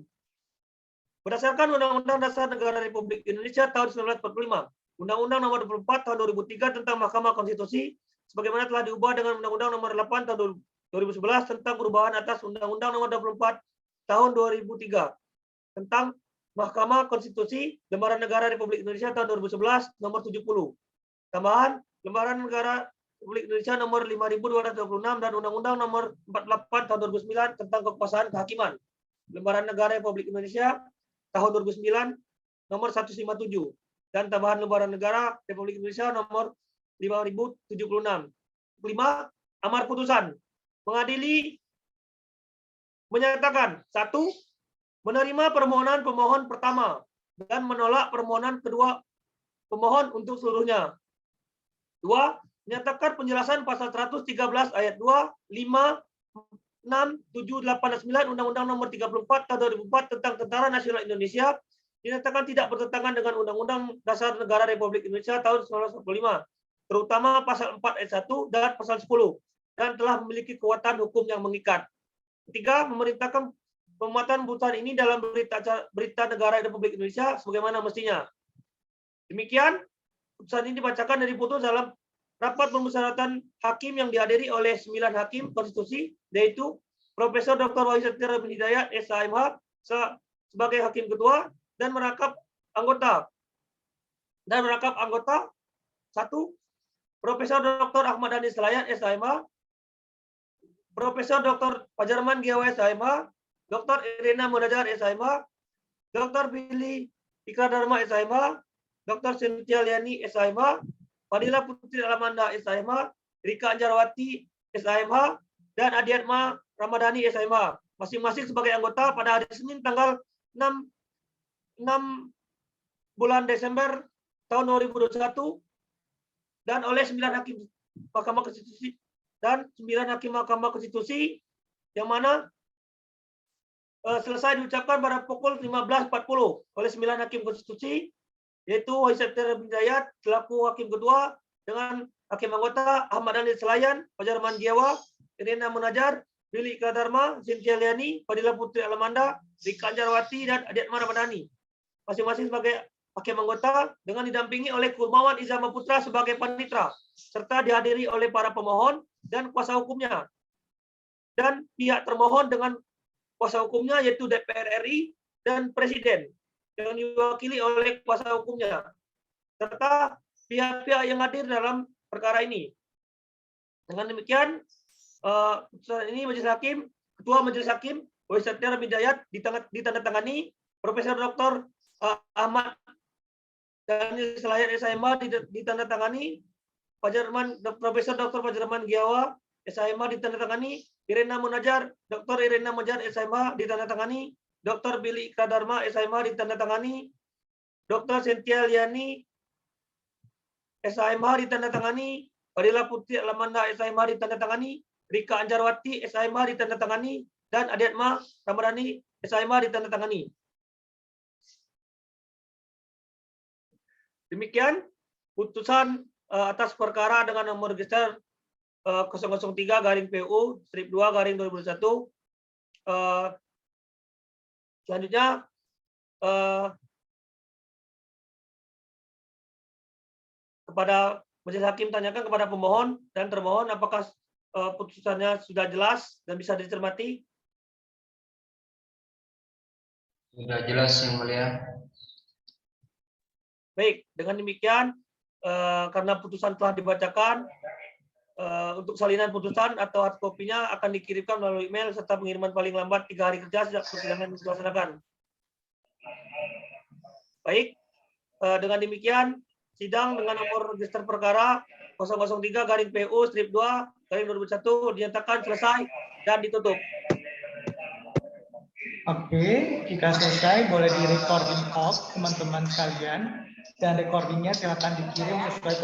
Berdasarkan Undang-Undang Dasar Negara Republik Indonesia tahun 1945, Undang-Undang Nomor 24 Tahun 2003 tentang Mahkamah Konstitusi, sebagaimana telah diubah dengan Undang-Undang Nomor 8 Tahun 2011 tentang perubahan atas Undang-Undang Nomor 24 Tahun 2003 tentang Mahkamah Konstitusi, Lembaran Negara Republik Indonesia tahun 2011 Nomor 70. Tambahan Lembaran Negara Republik Indonesia Nomor 5226 dan Undang-Undang Nomor 48 Tahun 2009 tentang Kekuasaan Kehakiman. Lembaran Negara Republik Indonesia tahun 2009 Nomor 157 dan tambahan Lembaran Negara Republik Indonesia Nomor 5076. 5. Amar putusan. Mengadili menyatakan 1. Menerima permohonan pemohon pertama dan menolak permohonan kedua pemohon untuk seluruhnya. 2. Menyatakan penjelasan pasal 113 ayat 2, 5, 6, 7, 8, dan 9 Undang-Undang Nomor 34 Tahun 2004 tentang Tentara Nasional Indonesia dinyatakan tidak bertentangan dengan Undang-Undang Dasar Negara Republik Indonesia tahun 1945, terutama pasal 4 ayat 1 dan pasal 10, dan telah memiliki kekuatan hukum yang mengikat. 3. Memerintahkan pemuatan putusan ini dalam berita negara Republik Indonesia sebagaimana mestinya. Demikian, putusan ini dibacakan dan diputus dalam rapat permusyawaratan hakim yang dihadiri oleh 9 hakim konstitusi, yaitu Profesor Dr. Wahyu Satria bin Hidayat, SHMH, sebagai hakim ketua, dan merangkap anggota. 1. Profesor Dr. Ahmad Dhani Selayat, SHMH, Profesor Dr. Pajarman Giawa, SHMH, Dr. Irena Munajat, SHMH, Dr. Billy Ikradharma, SHMH, Dr. Cynthia Liani, SHMH, Fadila Putri Alamanda, SHMH, Rika Anjarwati, SHMH, dan Adiatma Ramadhani, SHMH, masing-masing sebagai anggota pada hari Senin tanggal 6 bulan Desember tahun 2021 dan oleh 9 hakim Mahkamah Konstitusi yang mana selesai diucapkan pada pukul 15.40 oleh 9 hakim konstitusi, yaitu Wahyu Satria bin Hidayat selaku hakim ketua dengan hakim anggota Ahmad Dhani Selayat, Pajarman Giawa, Irena Munajat, Billy Ikradharma, Cynthia Liani, Fadila Putri Alamanda, Rika Anjarwati, dan Adiatma Ramadhani, masing-masing sebagai hakim anggota dengan didampingi oleh Kurmawan Izama Putra sebagai panitera, serta dihadiri oleh para pemohon dan kuasa hukumnya, dan pihak termohon dengan kuasa hukumnya yaitu DPR RI dan Presiden yang diwakili oleh kuasa hukumnya, serta pihak-pihak yang hadir dalam perkara ini. Dengan demikian, ini Majelis Hakim, Ketua Majelis Hakim Wahyu Satria bin Hidayat ditandatangani, Profesor Dr. Ahmad Dhani Selayat, SHMH, ditandatangani, Profesor Dr. Pajarman Giawa, SHMH, ditandatangani, Irena Munajat, Dr. Irena Munajat, SHMH, ditandatangani, Dr. Billy Ikradharma, SHMH, ditandatangani, Dr. Cynthia Liani, SHMH, ditandatangani, Fadila Putri Alamanda, SHMH, ditandatangani, Rika Anjarwati, SHMH, ditandatangani, dan Adiatma Ramadhani, SHMH, ditandatangani. Demikian putusan atas perkara dengan nomor register 003/PU/2/2021. Selanjutnya kepada Majelis Hakim tanyakan kepada pemohon dan termohon apakah putusannya sudah jelas dan bisa dicermati. Sudah jelas, Yang Mulia. Baik, dengan demikian karena putusan telah dibacakan, untuk salinan putusan atau hard copy-nya akan dikirimkan melalui email serta pengiriman paling lambat 3 hari kerja sejak persidangan dilaksanakan. Baik, dengan demikian sidang dengan nomor register perkara 003/PU/2/2021 dinyatakan selesai dan ditutup. Oke, jika selesai boleh di recording off teman-teman sekalian, dan recordingnya silakan dikirim sesuai